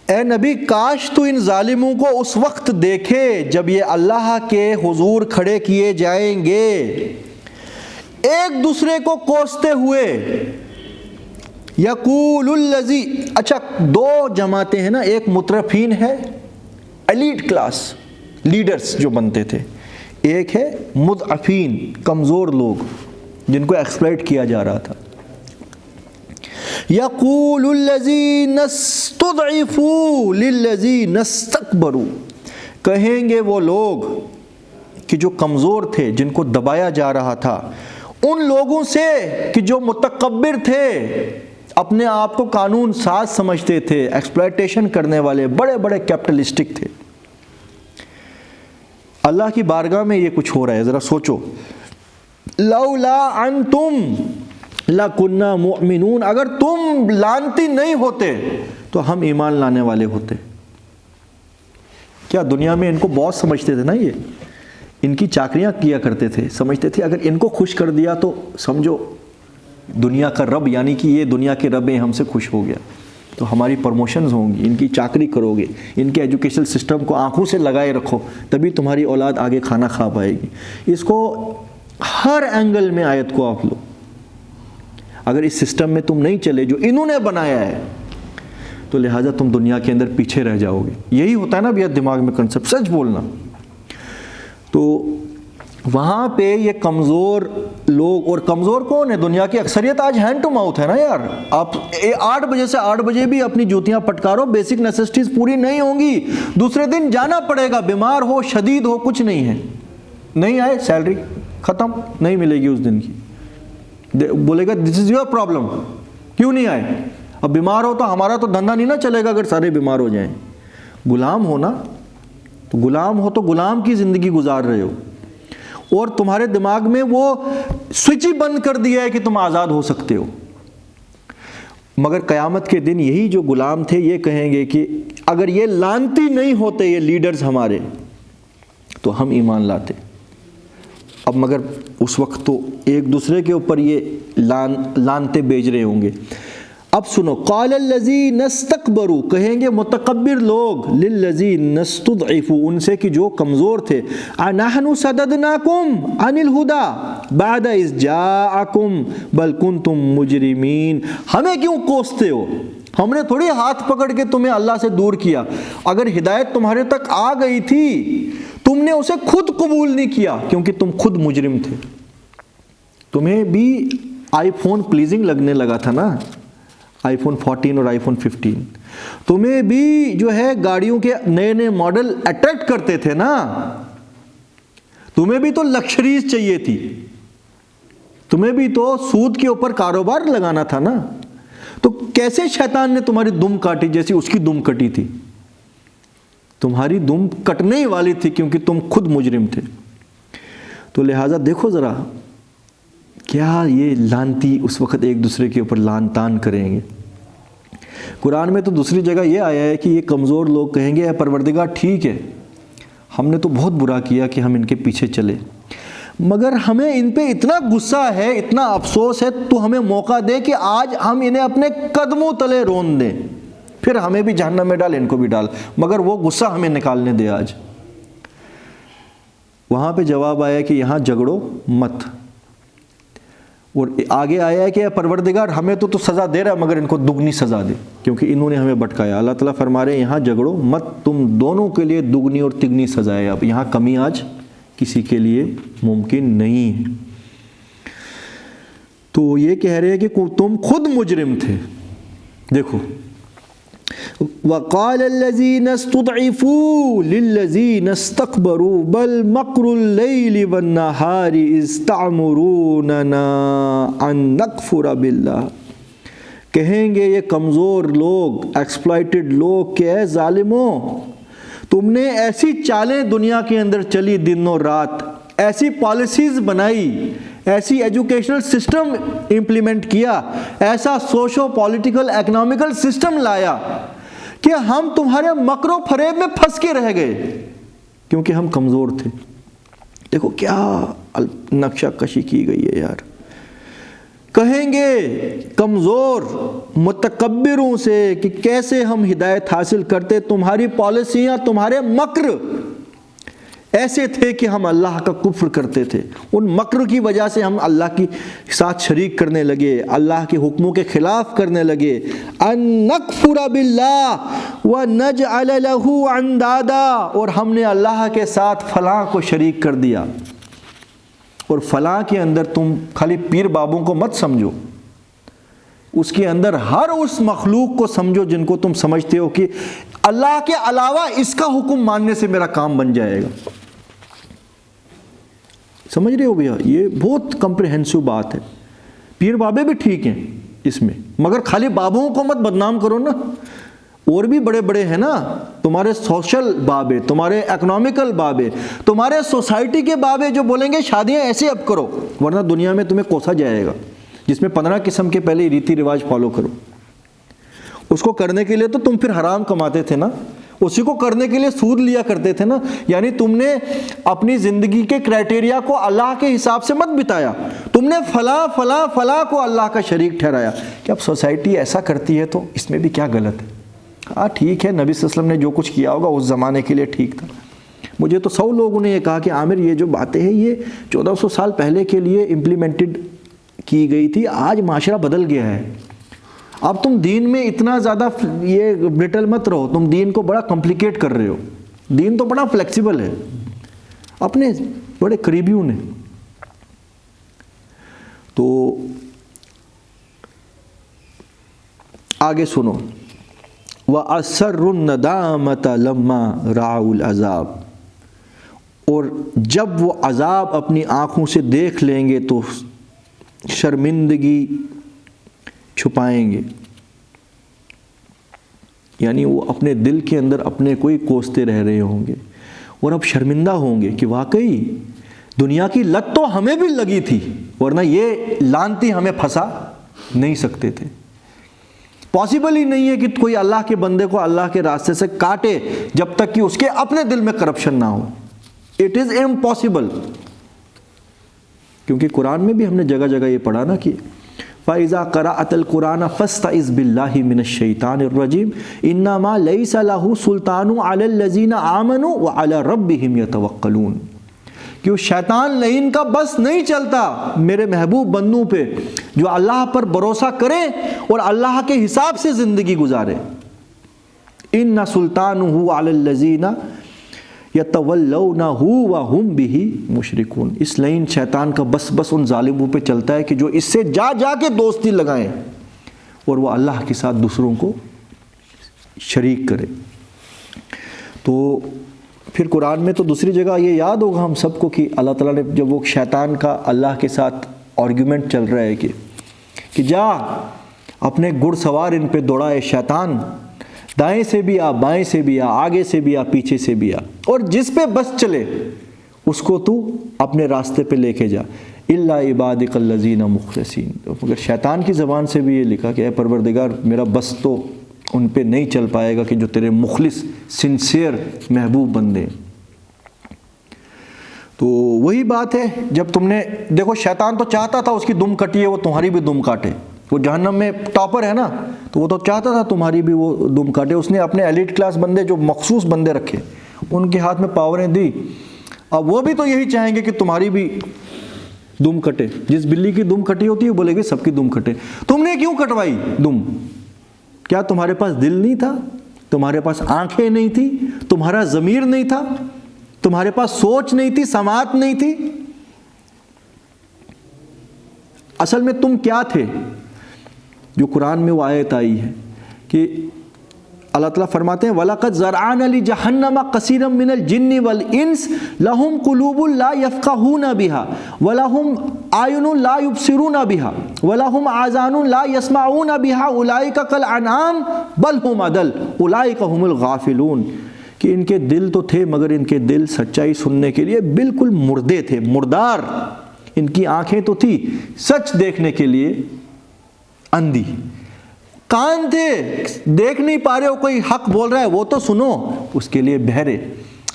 Speaker 1: اے نبی کاش تو ان ظالموں کو اس وقت دیکھے جب یہ اللہ کے حضور کھڑے کیے جائیں گے ایک دوسرے کو کوستے ہوئے. یقول الذی، اچھا دو جماعتیں ہیں نا، ایک مترفین ہے، ایلیٹ کلاس لیڈرز جو بنتے تھے، ایک ہے مضعفین، کمزور لوگ جن کو ایکسپلائٹ کیا جا رہا تھا. یقول الذین استضعفوا للذین استکبروا، کہیں گے وہ لوگ کہ جو کمزور تھے، جن کو دبایا جا رہا تھا، ان لوگوں سے کہ جو متکبر تھے، اپنے آپ کو قانون ساز سمجھتے تھے، ایکسپلائٹیشن کرنے والے، بڑے بڑے کیپٹلسٹک تھے. اللہ کی بارگاہ میں یہ کچھ ہو رہا ہے، ذرا سوچو. لولا انتم لَكُنَّا مُؤْمِنُونَ، اگر تم لانتی نہیں ہوتے تو ہم ایمان لانے والے ہوتے. کیا دنیا میں ان کو بہت سمجھتے تھے نا، یہ ان کی چاکریاں کیا کرتے تھے، سمجھتے تھے اگر ان کو خوش کر دیا تو سمجھو دنیا کا رب، یعنی کہ یہ دنیا کے رب ہیں، ہم سے خوش ہو گیا تو ہماری پروموشنز ہوں گی، ان کی چاکری کرو گے، ان کے ایجوکیشنل سسٹم کو آنکھوں سے لگائے رکھو، تبھی تمہاری اولاد آگے کھانا کھا پائے گی. اس کو ہر اینگل میں آیت کو آپ لو. اگر اس سسٹم میں تم نہیں چلے جو انہوں نے بنایا ہے تو لہٰذا تم دنیا کے اندر پیچھے رہ جاؤ گے. یہی ہوتا ہے نا بھیا دماغ میں کنسپٹ، سچ بولنا. تو وہاں پہ یہ کمزور لوگ، اور کمزور کون ہے؟ دنیا کی اکثریت آج ہینڈ ٹو ماؤتھ ہے نا یار. آپ 8 بجے سے 8 بجے بھی اپنی جوتیاں پٹکارو، بیسک نیسیسٹیز پوری نہیں ہوں گی، دوسرے دن جانا پڑے گا، بیمار ہو، شدید ہو، کچھ نہیں ہے، نہیں آئے سیلری ختم، نہیں ملے گی اس دن کی. بولے گا دس از یور پرابلم، کیوں نہیں آئے؟ اب بیمار ہو تو ہمارا تو دھندا نہیں نہ چلے گا اگر سارے بیمار ہو جائیں. غلام ہو نا، تو غلام ہو تو غلام کی زندگی گزار رہے ہو، اور تمہارے دماغ میں وہ سوئچ ہی بند کر دیا ہے کہ تم آزاد ہو سکتے ہو. مگر قیامت کے دن یہی جو غلام تھے یہ کہیں گے کہ اگر یہ لانتی نہیں ہوتے یہ لیڈرز ہمارے تو ہم ایمان لاتے. اب مگر اس وقت تو ایک دوسرے کے اوپر یہ لانتے بیچ رہے ہوں گے. اب سنو، قال الذین استکبروا، کہیں گے متکبر لوگ، للذین استضعفوا، ان سے کہ جو کمزور تھے، انحن صددناکم عن الہدی بعد اذ جاءکم بل کنتم مجرمین، ہمیں کیوں کوستے ہو؟ ہم نے تھوڑی ہاتھ پکڑ کے تمہیں اللہ سے دور کیا. اگر ہدایت تمہارے تک آ گئی تھی تم نے اسے خود قبول نہیں کیا کیونکہ تم خود مجرم تھے. تمہیں بھی آئی فون پلیزنگ لگنے لگا تھا نا، آئی فون 14 اور آئی فون 15. تمہیں بھی جو ہے گاڑیوں کے نئے نئے ماڈل اٹریکٹ کرتے تھے نا، تمہیں بھی تو لکشریز چاہیے تھی، تمہیں بھی تو سود کے اوپر کاروبار لگانا تھا نا. تو کیسے شیطان نے تمہاری دم کاٹی جیسی اس کی دم کٹی تھی؟ تمہاری دم کٹنے ہی والی تھی کیونکہ تم خود مجرم تھے. تو لہٰذا دیکھو ذرا کیا یہ لانتی اس وقت ایک دوسرے کے اوپر لان تان کریں گے. قرآن میں تو دوسری جگہ یہ آیا ہے کہ یہ کمزور لوگ کہیں گے اے پروردگار ٹھیک ہے ہم نے تو بہت برا کیا کہ ہم ان کے پیچھے چلے، مگر ہمیں ان پہ اتنا غصہ ہے، اتنا افسوس ہے، تو ہمیں موقع دے کہ آج ہم انہیں اپنے قدموں تلے رون دیں، پھر ہمیں بھی جہنم میں ڈال، ان کو بھی ڈال، مگر وہ غصہ ہمیں نکالنے دے آج۔ وہاں پہ جواب آیا کہ یہاں جھگڑو مت، اور آگے آیا ہے کہ اے پروردگار ہمیں تو سزا دے رہا ہے، مگر ان کو دگنی سزا دے، کیونکہ انہوں نے ہمیں بھٹکایا۔ اللہ تعالیٰ فرما رہے ہیں یہاں جھگڑو مت، تم دونوں کے لیے دگنی اور تگنی سزا ہے، اب یہاں کمی آج کسی کے لیے ممکن نہیں ہے۔ تو یہ کہہ رہے ہیں کہ تم خود مجرم تھے۔ دیکھو، وَقَالَ الَّذِينَ اسْتُضْعِفُوا لِلَّذِينَ اسْتَكْبَرُوا بَلْ مَكْرُ اللَّيْلِ وَالنَّهَارِ إِذْ تَعْمُرُونَنَا أَن نَّكْفُرَ بِاللَّهِ، کہیں گے یہ کمزور لوگ، ایکسپلائٹڈ لوگ کہ اے ظالموں، تم نے ایسی چالیں دنیا کے اندر چلی دن و رات، ایسی پالیسیز بنائی، ایسی ایجوکیشنل سسٹم امپلیمنٹ کیا، ایسا سوشو پولیٹیکل اکنامکل سسٹم لایا کہ ہم تمہارے مکر و فریب میں پھنس کے رہ گئے کیونکہ ہم کمزور تھے۔ دیکھو کیا نقشہ کشی کی گئی ہے یار۔ کہیں گے کمزور متکبروں سے کہ کیسے ہم ہدایت حاصل کرتے، تمہاری پالیسیاں، تمہارے مکر ایسے تھے کہ ہم اللہ کا کفر کرتے تھے، ان مکر کی وجہ سے ہم اللہ کے ساتھ شریک کرنے لگے، اللہ کے حکموں کے خلاف کرنے لگے۔ ان نکفر باللہ ونجعل له اندادا، اور ہم نے اللہ کے ساتھ فلاں کو شریک کر دیا۔ اور فلاں کے اندر تم خالی پیر بابوں کو مت سمجھو، اس کے اندر ہر اس مخلوق کو سمجھو جن کو تم سمجھتے ہو کہ اللہ کے علاوہ اس کا حکم ماننے سے میرا کام بن جائے گا۔ سمجھ رہے ہو بھیا؟ یہ بہت کمپریہنسو بات ہے۔ پیر بابے بھی ٹھیک ہیں اس میں، مگر خالی بابوں کو مت بدنام کرو نا، اور بھی بڑے بڑے ہیں نا، تمہارے سوشل بابے، تمہارے اکنامیکل بابے، تمہارے سوسائٹی کے بابے جو بولیں گے شادیاں ایسے اب کرو ورنہ دنیا میں تمہیں کوسا جائے گا، جس میں 15 قسم کے پہلے ریتی رواج فالو کرو۔ اس کو کرنے کے لیے تو تم پھر حرام کماتے تھے نا، اسی کو کرنے کے لیے سود لیا کرتے تھے نا، یعنی تم نے اپنی زندگی کے کرائٹیریا کو اللہ کے حساب سے مت بتایا، تم نے فلاں فلاں فلاں کو اللہ کا شریک ٹھہرایا کہ اب سوسائٹی ایسا کرتی ہے تو اس میں بھی کیا غلط ہے۔ ہاں ٹھیک ہے، نبی صلی اللہ علیہ وسلم نے جو کچھ کیا ہوگا اس زمانے کے لیے ٹھیک تھا۔ مجھے تو 100 لوگوں نے یہ کہا کہ عامر یہ جو باتیں ہیں یہ 1400 سال پہلے کے لیے امپلیمنٹڈ کی گئی تھی، آج معاشرہ بدل گیا ہے، اب تم دین میں اتنا زیادہ یہ برٹل مت رہو، تم دین کو بڑا کمپلیکیٹ کر رہے ہو، دین تو بڑا فلیکسیبل ہے۔ اپنے بڑے قریبیوں نے تو آگے سنو، وَأَسَرُّ النَّدَامَةَ لَمَّا رَأَوُا الْعَذَابَ، اور جب وہ عذاب اپنی آنکھوں سے دیکھ لیں گے تو شرمندگی چھپائیں گے، یعنی وہ اپنے دل کے اندر اپنے کو ہی کوستے رہ رہے ہوں گے اور اب شرمندہ ہوں گے کہ واقعی دنیا کی لت تو ہمیں بھی لگی تھی ورنہ یہ لانتی ہمیں پھنسا نہیں سکتے تھے۔ پاسبل ہی نہیں ہے کہ کوئی اللہ کے بندے کو اللہ کے راستے سے کاٹے جب تک کہ اس کے اپنے دل میں کرپشن نہ ہو۔ اٹ از امپاسبل، کیونکہ قرآن میں بھی ہم نے جگہ جگہ یہ پڑھا نا کہ فَإِذَا قَرَأْتَ الْقُرْآنَ فَاسْتَعِذْ بِاللَّهِ مِنَ الشَّيْطَانِ الرَّجِيمِ إِنَّمَا لَيْسَ لَهُ سُلْطَانٌ عَلَى الَّذِينَ آمَنُوا وَعَلَى رَبِّهِمْ يَتَوَكَّلُونَ، کہ وہ شیطان لعین کا بس نہیں چلتا میرے محبوب بندوں پہ جو اللہ پر بھروسہ کریں اور اللہ کے حساب سے زندگی گزارے۔ إِنَّ سُلْطَانُهُ عَلَى الَّذِينَ يَتَوَلَّوْنَهُ وَهُمْ بِهِ مُشْرِكُونَ، اس لعین شیطان کا بس ان ظالموں پہ چلتا ہے کہ جو اس سے جا کے دوستی لگائیں اور وہ اللہ کے ساتھ دوسروں کو شریک کرے۔ تو پھر قرآن میں تو دوسری جگہ یہ یاد ہوگا ہم سب کو کہ اللہ تعالیٰ نے جب وہ شیطان کا اللہ کے ساتھ آرگیومنٹ چل رہا ہے کہ جا اپنے گھڑ سوار ان پہ دوڑائے شیطان، دائیں سے بھی آ، بائیں سے بھی آ، آگے سے بھی آ، پیچھے سے بھی آ، اور جس پہ بس چلے اس کو تو اپنے راستے پہ لے کے جا، الا عبادک الذین مخلصین۔ مگر شیطان کی زبان سے بھی یہ لکھا کہ اے پروردگار میرا بس تو ان پہ نہیں چل پائے گا کہ جو تیرے مخلص سنسیئر محبوب بندے۔ تو وہی بات ہے، جب تم نے دیکھو شیطان تو چاہتا تھا اس کی دم کٹی ہے وہ تمہاری بھی دم کاٹے، وہ جہنم میں ٹاپر ہے نا، تو وہ تو چاہتا تھا تمہاری بھی وہ دم کاٹے. اس نے اپنے ایلیٹ کلاس بندے جو مخصوص بندے رکھے، ان کے ہاتھ میں پاوریں دی. اب وہ بھی تو یہی چاہیں گے کہ تمہاری بھی دم کٹے. جس بلی کی دم کٹی ہوتی ہے بولے گی سب کی دم کٹے. تم نے کیوں کٹوائی دم؟ کیا تمہارے پاس دل نہیں تھا؟ تمہارے پاس آنکھیں نہیں تھی؟ تمہارا ضمیر نہیں تھا؟ تمہارے پاس سوچ نہیں تھی؟ سماعت نہیں تھی؟ اصل میں تم کیا تھے؟ جو قرآن میں وہ آیت آئی ہے کہ اللہ تعالیٰ فرماتے ہیں وَلَقَدْ زَرْعَنَا لِجَهَنَّمَ كَثِيرًا مِّنَ الْجِنِّ وَالْإِنسِ لَهُمْ قُلُوبٌ لَا يَفْقَهُونَ بِهَا وَلَهُمْ أَعْيُنٌ لَا يُبْصِرُونَ بِهَا وَلَهُمْ آذَانٌ لَا يَسْمَعُونَ بِهَا أُولَٰئِكَ كَالْأَنْعَامِ بَلْ هُمْ أَضَلُّ أُولَٰئِكَ هُمُ الْغَافِلُونَ. کہ ان کے دل تو تھے مگر ان کے دل سچائی سننے کے لیے بالکل مردے تھے، مردار. ان کی آنکھیں تو تھی سچ دیکھنے کے لیے اندھی، کان تھے دیکھ نہیں پا رہے ہو کوئی حق بول رہا ہے وہ تو سنو، اس کے لیے بہرے.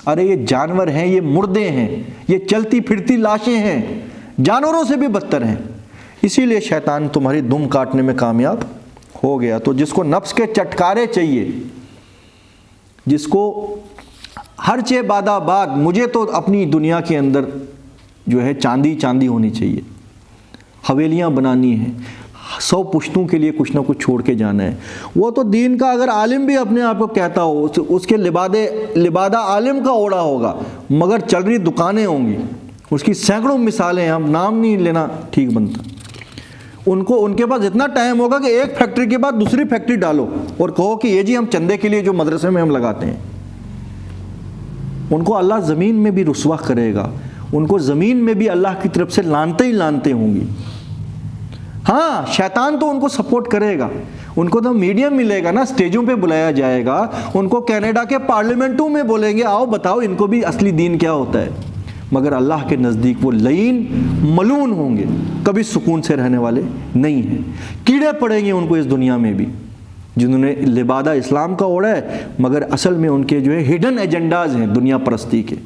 Speaker 1: ارے یہ جانور ہیں، یہ مردے ہیں، یہ چلتی پھرتی لاشیں ہیں، جانوروں سے بھی بدتر ہیں. اسی لیے شیطان تمہاری دم کاٹنے میں کامیاب ہو گیا. تو جس کو نفس کے چٹکارے چاہیے، جس کو ہر چے بادہ باد، مجھے تو اپنی دنیا کے اندر جو ہے چاندی چاندی ہونی چاہیے، حویلیاں بنانی ہیں، 100 پشتوں کے لیے کچھ نہ کچھ چھوڑ کے جانا ہے. وہ تو دین کا اگر عالم بھی اپنے آپ کو کہتا ہو، اس کے لبادہ عالم کا اوڑا ہوگا، مگر چل رہی دکانیں ہوں گی. اس کی سینکڑوں مثالیں، ہم نام نہیں لینا ٹھیک بنتا. ان کے پاس اتنا ٹائم ہوگا کہ ایک فیکٹری کے بعد دوسری فیکٹری ڈالو اور کہو کہ یہ جی ہم چندے کے لیے جو مدرسے میں ہم لگاتے ہیں. ان کو اللہ زمین میں بھی رسوا کرے گا، ان کو زمین میں بھی اللہ کی طرف سے لانتے ہی لانتے ہوں گی. ہاں شیطان تو ان کو سپورٹ کرے گا، ان کو تو میڈیم ملے گا نا، اسٹیجوں پہ بلایا جائے گا، ان کو کینیڈا کے پارلیمنٹوں میں بولیں گے آؤ بتاؤ ان کو بھی اصلی دین کیا ہوتا ہے. مگر اللہ کے نزدیک وہ لعین ملعون ہوں گے، کبھی سکون سے رہنے والے نہیں ہیں. کیڑے پڑیں گے ان کو اس دنیا میں بھی، جنہوں نے لبادہ اسلام کا اوڑھا ہے مگر اصل میں ان کے جو ہے ہڈن ایجنڈاز ہیں دنیا پرستی کے.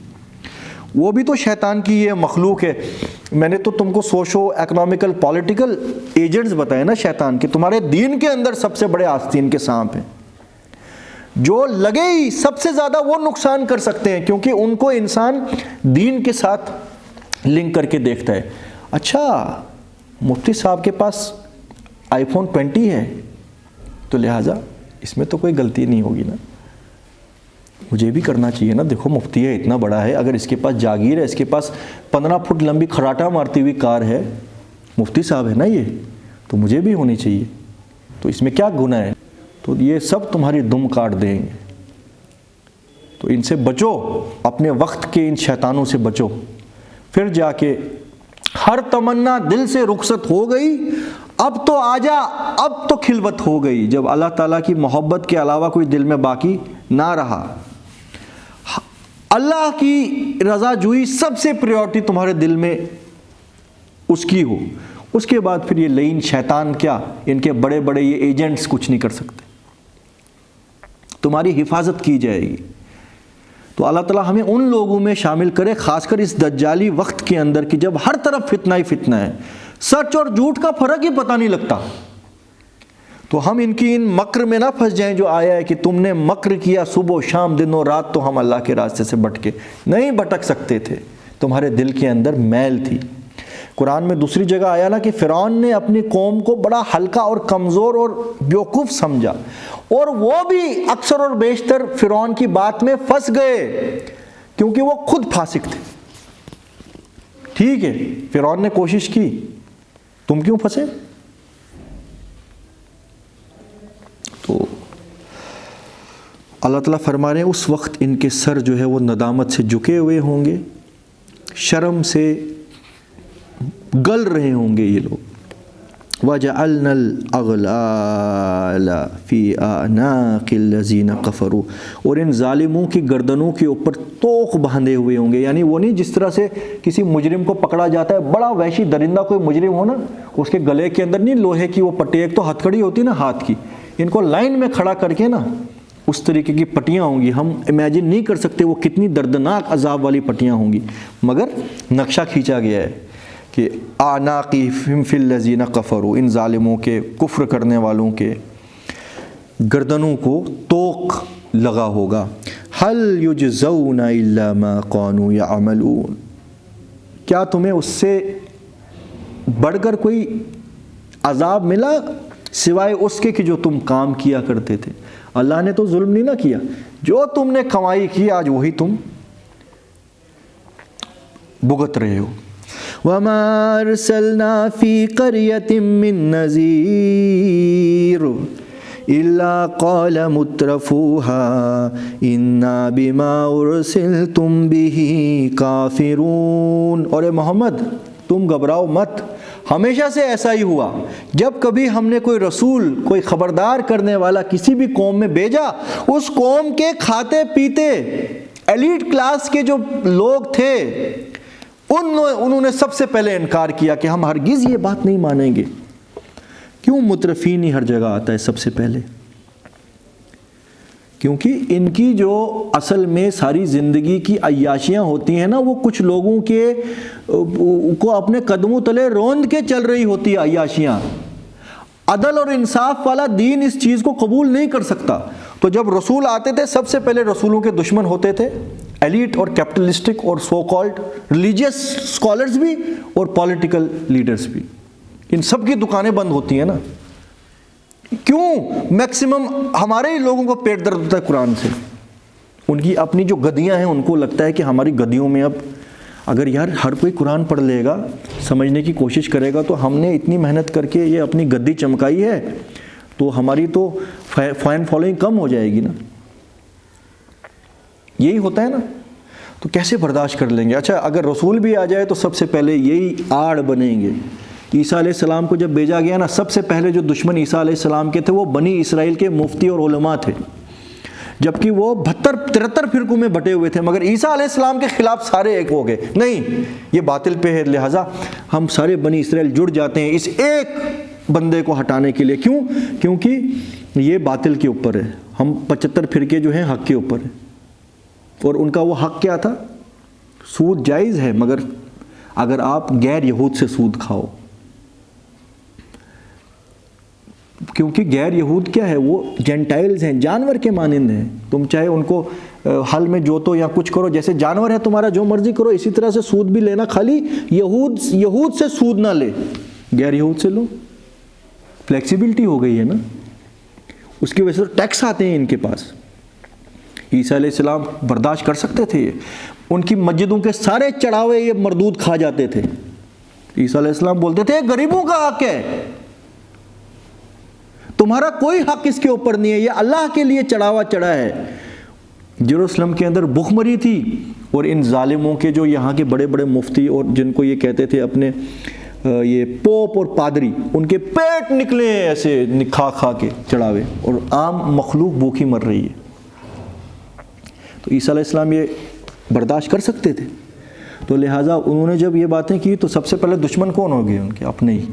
Speaker 1: وہ بھی تو شیطان کی یہ مخلوق ہے. میں نے تو تم کو سوشو اکنامیکل پولیٹیکل ایجنٹس بتائے نا شیطان کے، تمہارے دین کے اندر سب سے بڑے آستین کے سانپ ہیں، جو لگے ہی سب سے زیادہ وہ نقصان کر سکتے ہیں، کیونکہ ان کو انسان دین کے ساتھ لنک کر کے دیکھتا ہے. اچھا مفتی صاحب کے پاس iPhone 20 ہے تو لہٰذا اس میں تو کوئی غلطی نہیں ہوگی نا، مجھے بھی کرنا چاہیے نا. دیکھو مفتی ہے اتنا بڑا ہے، اگر اس کے پاس جاگیر ہے، اس کے پاس 15 فٹ لمبی کھراٹا مارتی ہوئی کار ہے، مفتی صاحب ہے نا یہ، تو مجھے بھی ہونی چاہیے، تو اس میں کیا گناہ ہے؟ تو یہ سب تمہاری دم کاٹ دیں گے. تو ان سے بچو، اپنے وقت کے ان شیطانوں سے بچو. پھر جا کے ہر تمنا دل سے رخصت ہو گئی، اب تو آجا، اب تو خلوت ہو گئی. جب اللہ تعالیٰ کی محبت کے علاوہ کوئی دل میں باقی نہ رہا، اللہ کی رضا جوئی سب سے پریورٹی تمہارے دل میں اس کی ہو، اس کے بعد پھر یہ لعین شیطان کیا، ان کے بڑے بڑے یہ ایجنٹس کچھ نہیں کر سکتے. تمہاری حفاظت کی جائے گی. تو اللہ تعالیٰ ہمیں ان لوگوں میں شامل کرے، خاص کر اس دجالی وقت کے اندر کہ جب ہر طرف فتنہ ہی فتنہ ہے، سچ اور جھوٹ کا فرق ہی پتہ نہیں لگتا. تو ہم ان کی ان مکر میں نہ پھنس جائیں جو آیا ہے کہ تم نے مکر کیا صبح و شام دن و رات تو ہم اللہ کے راستے سے بھٹکے. نہیں بھٹک سکتے تھے، تمہارے دل کے اندر میل تھی. قرآن میں دوسری جگہ آیا نا کہ فرعون نے اپنی قوم کو بڑا ہلکا اور کمزور اور بیوقوف سمجھا، اور وہ بھی اکثر اور بیشتر فرعون کی بات میں پھنس گئے کیونکہ وہ خود فاسق تھے. ٹھیک ہے فرعون نے کوشش کی، تم کیوں پھنسے؟ تو اللہ تعالیٰ فرما رہے ہیں اس وقت ان کے سر جو ہے وہ ندامت سے جھکے ہوئے ہوں گے، شرم سے گل رہے ہوں گے یہ لوگ. وَجَعَلْنَا الْأَغْلَالَ فِي أَعْنَاقِ الَّذِينَ كَفَرُوا، اور ان ظالموں کی گردنوں کے اوپر توق باندھے ہوئے ہوں گے. یعنی وہ نہیں جس طرح سے کسی مجرم کو پکڑا جاتا ہے، بڑا وحشی درندہ کوئی مجرم ہو نا، اس کے گلے کے اندر نہیں لوہے کی وہ پٹی، ایک تو ہتھکڑی ہوتی نا ہاتھ کی، ان کو لائن میں کھڑا کر کے نا اس طریقے کی پٹیاں ہوں گی، ہم امیجن نہیں کر سکتے وہ کتنی دردناک عذاب والی پٹیاں ہوں گی، مگر نقشہ کھینچا گیا ہے کہ اعناقہم فی الذین کفروا، ان ظالموں کے، کفر کرنے والوں کے گردنوں کو توق لگا ہوگا. هل یجزون الا ما كانوا یعملون، کیا تمہیں اس سے بڑھ کر کوئی عذاب ملا سوائے اس کے کہ جو تم کام کیا کرتے تھے؟ اللہ نے تو ظلم نہیں نہ کیا، جو تم نے کمائی کی آج وہی تم بھگت رہے ہو. وما ارسلنا فی قریۃ من نذیر الا قال مترفوها انا بما ارسلتم به کافرون. اور اے محمد تم گھبراؤ مت، ہمیشہ سے ایسا ہی ہوا، جب کبھی ہم نے کوئی رسول، کوئی خبردار کرنے والا کسی بھی قوم میں بھیجا، اس قوم کے کھاتے پیتے ایلیٹ کلاس کے جو لوگ تھے انہوں نے سب سے پہلے انکار کیا کہ ہم ہرگز یہ بات نہیں مانیں گے. کیوں مترفین ہی ہر جگہ آتا ہے سب سے پہلے؟ کیونکہ ان کی جو اصل میں ساری زندگی کی عیاشیاں ہوتی ہیں نا، وہ کچھ لوگوں کے کو اپنے قدموں تلے روند کے چل رہی ہوتی ہے عیاشیاں. عدل اور انصاف والا دین اس چیز کو قبول نہیں کر سکتا. تو جب رسول آتے تھے سب سے پہلے رسولوں کے دشمن ہوتے تھے ایلیٹ اور کیپٹلسٹک اور سو کالڈ ریلیجیس اسکالرز بھی اور پولیٹیکل لیڈرز بھی. ان سب کی دکانیں بند ہوتی ہیں نا. کیوں؟ میکسیمم ہمارے ہی لوگوں کو پیٹ درد ہوتا ہے قرآن سے. ان کی اپنی جو گدیاں ہیں ان کو لگتا ہے کہ ہماری گدیوں میں اب اگر یار ہر کوئی قرآن پڑھ لے گا، سمجھنے کی کوشش کرے گا، تو ہم نے اتنی محنت کر کے یہ اپنی گدی چمکائی ہے تو ہماری تو فین فالوئنگ کم ہو جائے گی نا. یہی ہوتا ہے نا. تو کیسے برداشت کر لیں گے؟ اچھا اگر رسول بھی آ جائے تو سب سے پہلے یہی آڑ بنیں گے. عیسیٰ علیہ السلام کو جب بھیجا گیا نا، سب سے پہلے جو دشمن عیسیٰ علیہ السلام کے تھے وہ بنی اسرائیل کے مفتی اور علماء تھے، جبکہ وہ 72-73 فرقوں میں بٹے ہوئے تھے، مگر عیسیٰ علیہ السلام کے خلاف سارے ایک ہو گئے. نہیں، یہ باطل پہ ہے، لہٰذا ہم سارے بنی اسرائیل جڑ جاتے ہیں اس ایک بندے کو ہٹانے کے لیے. کیوں؟ کیونکہ یہ باطل کے اوپر ہے، ہم 75 فرقے جو ہیں حق کے اوپر ہیں. اور ان کا وہ حق کیا تھا؟ سود جائز ہے مگر اگر آپ غیر یہود سے سود کھاؤ. کیونکہ غیر یہود کیا ہے؟ وہ جینٹائلز ہیں، جانور کے مانند ہیں. تم چاہے ان کو حل میں جوتو یا کچھ کرو، جیسے جانور ہے تمہارا جو مرضی کرو، اسی طرح سے سود بھی لینا. خالی یہود سے سود نہ لے، غیر یہود سے لو. فلیکسیبلٹی ہو گئی ہے نا. اس کی وجہ سے ٹیکس آتے ہیں ان کے پاس. عیسیٰ علیہ السلام برداشت کر سکتے تھے یہ؟ ان کی مسجدوں کے سارے چڑھاوے یہ مردود کھا جاتے تھے. عیسیٰ علیہ السلام بولتے تھے غریبوں کا حق ہے، تمہارا کوئی حق اس کے اوپر نہیں ہے، یہ اللہ کے لیے چڑھاوا چڑھا ہے. یروشلم کے اندر بھوک مری تھی، اور ان ظالموں کے جو یہاں کے بڑے بڑے مفتی اور جن کو یہ کہتے تھے اپنے یہ پوپ اور پادری، ان کے پیٹ نکلے ہیں ایسے کھا کھا کے چڑھاوے، اور عام مخلوق بھوکی مر رہی ہے. تو عیسیٰ علیہ السلام یہ برداشت کر سکتے تھے؟ تو لہٰذا انہوں نے جب یہ باتیں کی تو سب سے پہلے دشمن کون ہو گئے؟ ان کے اپنے ہی.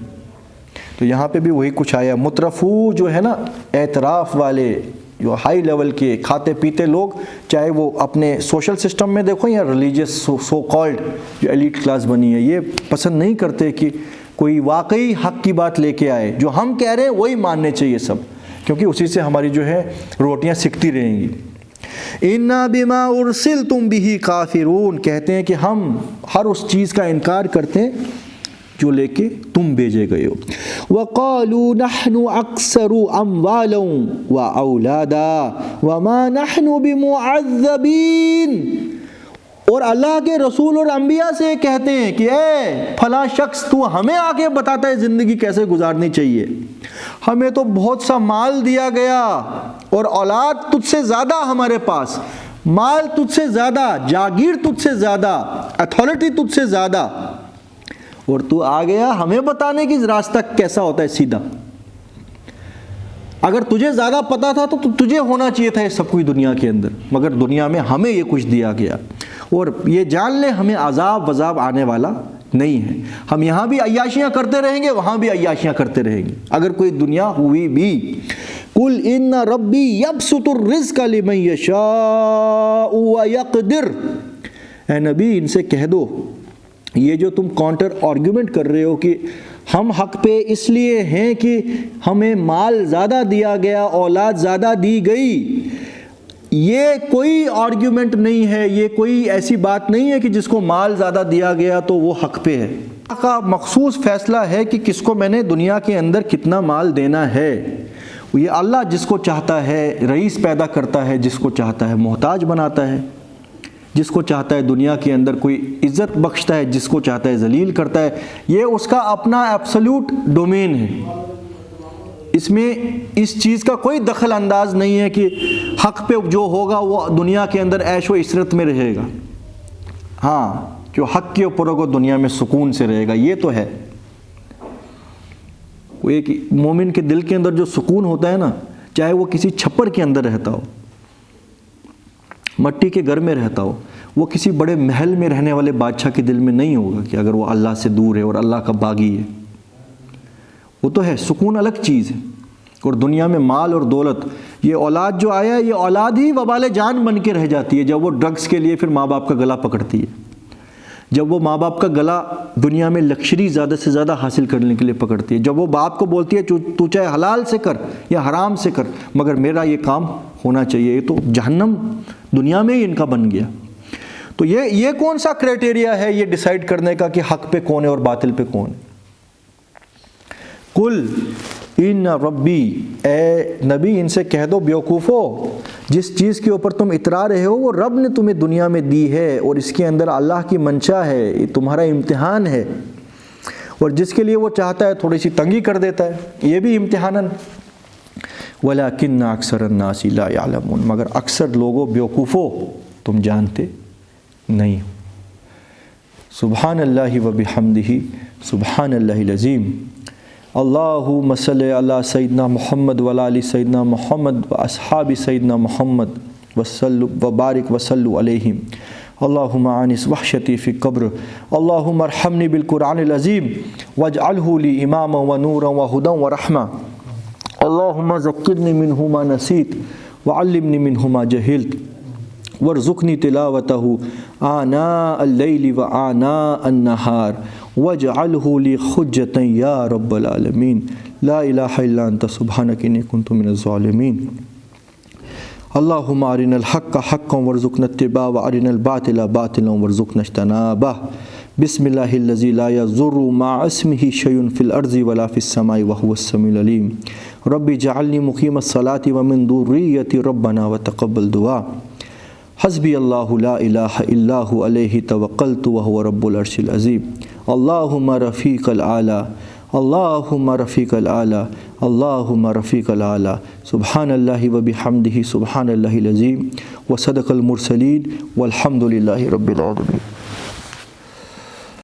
Speaker 1: تو یہاں پہ بھی وہی کچھ آیا. مترفو جو ہے نا، اعتراف والے، جو ہائی لیول کے کھاتے پیتے لوگ، چاہے وہ اپنے سوشل سسٹم میں دیکھو یا ریلیجیس سو کالڈ جو ایلیٹ کلاس بنی ہے، یہ پسند نہیں کرتے کہ کوئی واقعی حق کی بات لے کے آئے. جو ہم کہہ رہے ہیں وہی ماننے چاہیے سب، کیونکہ اسی سے ہماری جو ہے روٹیاں سکتی رہیں گی. اِنَّا بِمَا أُرْسِلْتُمْ بِهِ کافرون، کہتے ہیں کہ ہم ہر اس چیز کا انکار کرتے ہیں جو لے کے تم بھیجے گئے ہو. وَقَالُوا نَحْنُ أَكْثَرُ أَمْوَالًا وَأَوْلَادًا وَمَا نَحْنُ بِمُعَذَّبِينَ. اور اللہ کے رسول اور انبیاء سے کہتے ہیں کہ اے فلاں شخص، تو ہمیں آ کے بتاتا ہے زندگی کیسے گزارنی چاہیے. ہمیں تو بہت سا مال دیا گیا اور اولاد تجھ سے زیادہ ہمارے پاس، مال تجھ سے زیادہ، جاگیر تجھ سے زیادہ، اتھارٹی تجھ سے زیادہ، اور تو آ گیا ہمیں بتانے کی راستہ کیسا ہوتا ہے سیدھا. اگر تجھے زیادہ پتا تھا تو تجھے ہونا چاہیے تھا یہ سب کچھ دنیا کے اندر، مگر دنیا میں ہمیں یہ کچھ دیا گیا. اور یہ جان لے ہمیں عذاب وذاب آنے والا نہیں ہے. ہم یہاں بھی عیاشیاں کرتے رہیں گے، وہاں بھی عیاشیاں کرتے رہیں گے. اگر کوئی دنیا ہوئی بھی قل ان ربی یبسط الرزق لمن یشاء ویقدر، اے نبی ان سے کہہ دو یہ جو تم کاؤنٹر آرگیومنٹ کر رہے ہو کہ ہم حق پہ اس لیے ہیں کہ ہمیں مال زیادہ دیا گیا، اولاد زیادہ دی گئی، یہ کوئی آرگیومنٹ نہیں ہے، یہ کوئی ایسی بات نہیں ہے کہ جس کو مال زیادہ دیا گیا تو وہ حق پہ ہے۔ اللہ کا مخصوص فیصلہ ہے کہ کس کو میں نے دنیا کے اندر کتنا مال دینا ہے۔ یہ اللہ جس کو چاہتا ہے رئیس پیدا کرتا ہے، جس کو چاہتا ہے محتاج بناتا ہے، جس کو چاہتا ہے دنیا کے اندر کوئی عزت بخشتا ہے، جس کو چاہتا ہے ذلیل کرتا ہے۔ یہ اس کا اپنا ایبسولوٹ ڈومین ہے، اس میں اس چیز کا کوئی دخل انداز نہیں ہے کہ حق پہ جو ہوگا وہ دنیا کے اندر عیش و عشرت میں رہے گا، ہاں جو حق کے اوپر ہوگا دنیا میں سکون سے رہے گا، یہ تو ہے۔ وہ ایک مومن کے دل کے اندر جو سکون ہوتا ہے نا، چاہے وہ کسی چھپر کے اندر رہتا ہو، مٹی کے گھر میں رہتا ہو، وہ کسی بڑے محل میں رہنے والے بادشاہ کے دل میں نہیں ہوگا کہ اگر وہ اللہ سے دور ہے اور اللہ کا باغی ہے۔ وہ تو ہے، سکون الگ چیز ہے۔ اور دنیا میں مال اور دولت، یہ اولاد جو آیا ہے یہ اولاد ہی وبال جان بن کے رہ جاتی ہے جب وہ ڈرگز کے لیے پھر ماں باپ کا گلا پکڑتی ہے، جب وہ ماں باپ کا گلا دنیا میں لکشری زیادہ سے زیادہ حاصل کرنے کے لیے پکڑتی ہے، جب وہ باپ کو بولتی ہے تو چاہے حلال سے کر یا حرام سے کر مگر میرا یہ کام ہونا چاہیے، یہ تو جہنم دنیا میں ہی ان کا بن گیا۔ تو یہ کون سا کرائٹیریا ہے یہ ڈیسائیڈ کرنے کا کہ حق پہ کون ہے اور باطل پہ کون ہے؟ قل ان ربی، اے نبی ان سے کہہ دو بیوقوفو، جس چیز کے اوپر تم اترا رہے ہو وہ رب نے تمہیں دنیا میں دی ہے اور اس کے اندر اللہ کی منشا ہے، یہ تمہارا امتحان ہے، اور جس کے لیے وہ چاہتا ہے تھوڑی سی تنگی کر دیتا ہے، یہ بھی امتحاناً۔ وَلَكِنَّ أَكْثَرَ النَّاسِ لَا يَعْلَمُونَ، مگر اکثر لوگوں بیوقوفو تم جانتے نہیں ہو۔ سبحان اللہ و بحمدہ، سبحان اللہ العظیم۔ اللہم صلی علی سیدنا محمد و علی سیدنا محمد و اصحاب سیدنا محمد وبارک وصلوا علیہم۔ اللہم آنس وحشتی فی قبر، اللہم ارحمنی بالقرآن العظیم واجعلہ لی اماما و نورا و ہدی و رحمہ، اللہم ذکرنی منہ ما نسیت وعلمنی منہ ما جہلت وارزقنی تلاوتہ آناء اللیل و آناء النہار واجعلہ لی حجۃ یا رب العالمین، لا الہ الا انت سبحانک انی کنت من الظالمین۔ اللہم ارنا الحق حقا وارزقنا اتباعہ وارنا الباطل باطلا وارزقنا اجتنابہ۔ بسم اللہ الذی لا یضر مع اسمہ شیء فی الارض ولا فی السماء وہو السمیع العلیم۔ رب اجعلنی مقیم الصلاۃ ومن ذریتی ربنا وتقبل دعا۔ حسبی اللہ لا الہ الا ہو علیہ توکلت وہو رب العرش العظیم۔ اللہم رفیق الاعلیٰ، اللہم رفیق الاعلیٰ، اللہم رفیق الاعلیٰ۔ سبحان اللہ و بحمدہ، سبحان اللہ العظیم، وصدق المرسلین، والحمد للہ رب العالمین۔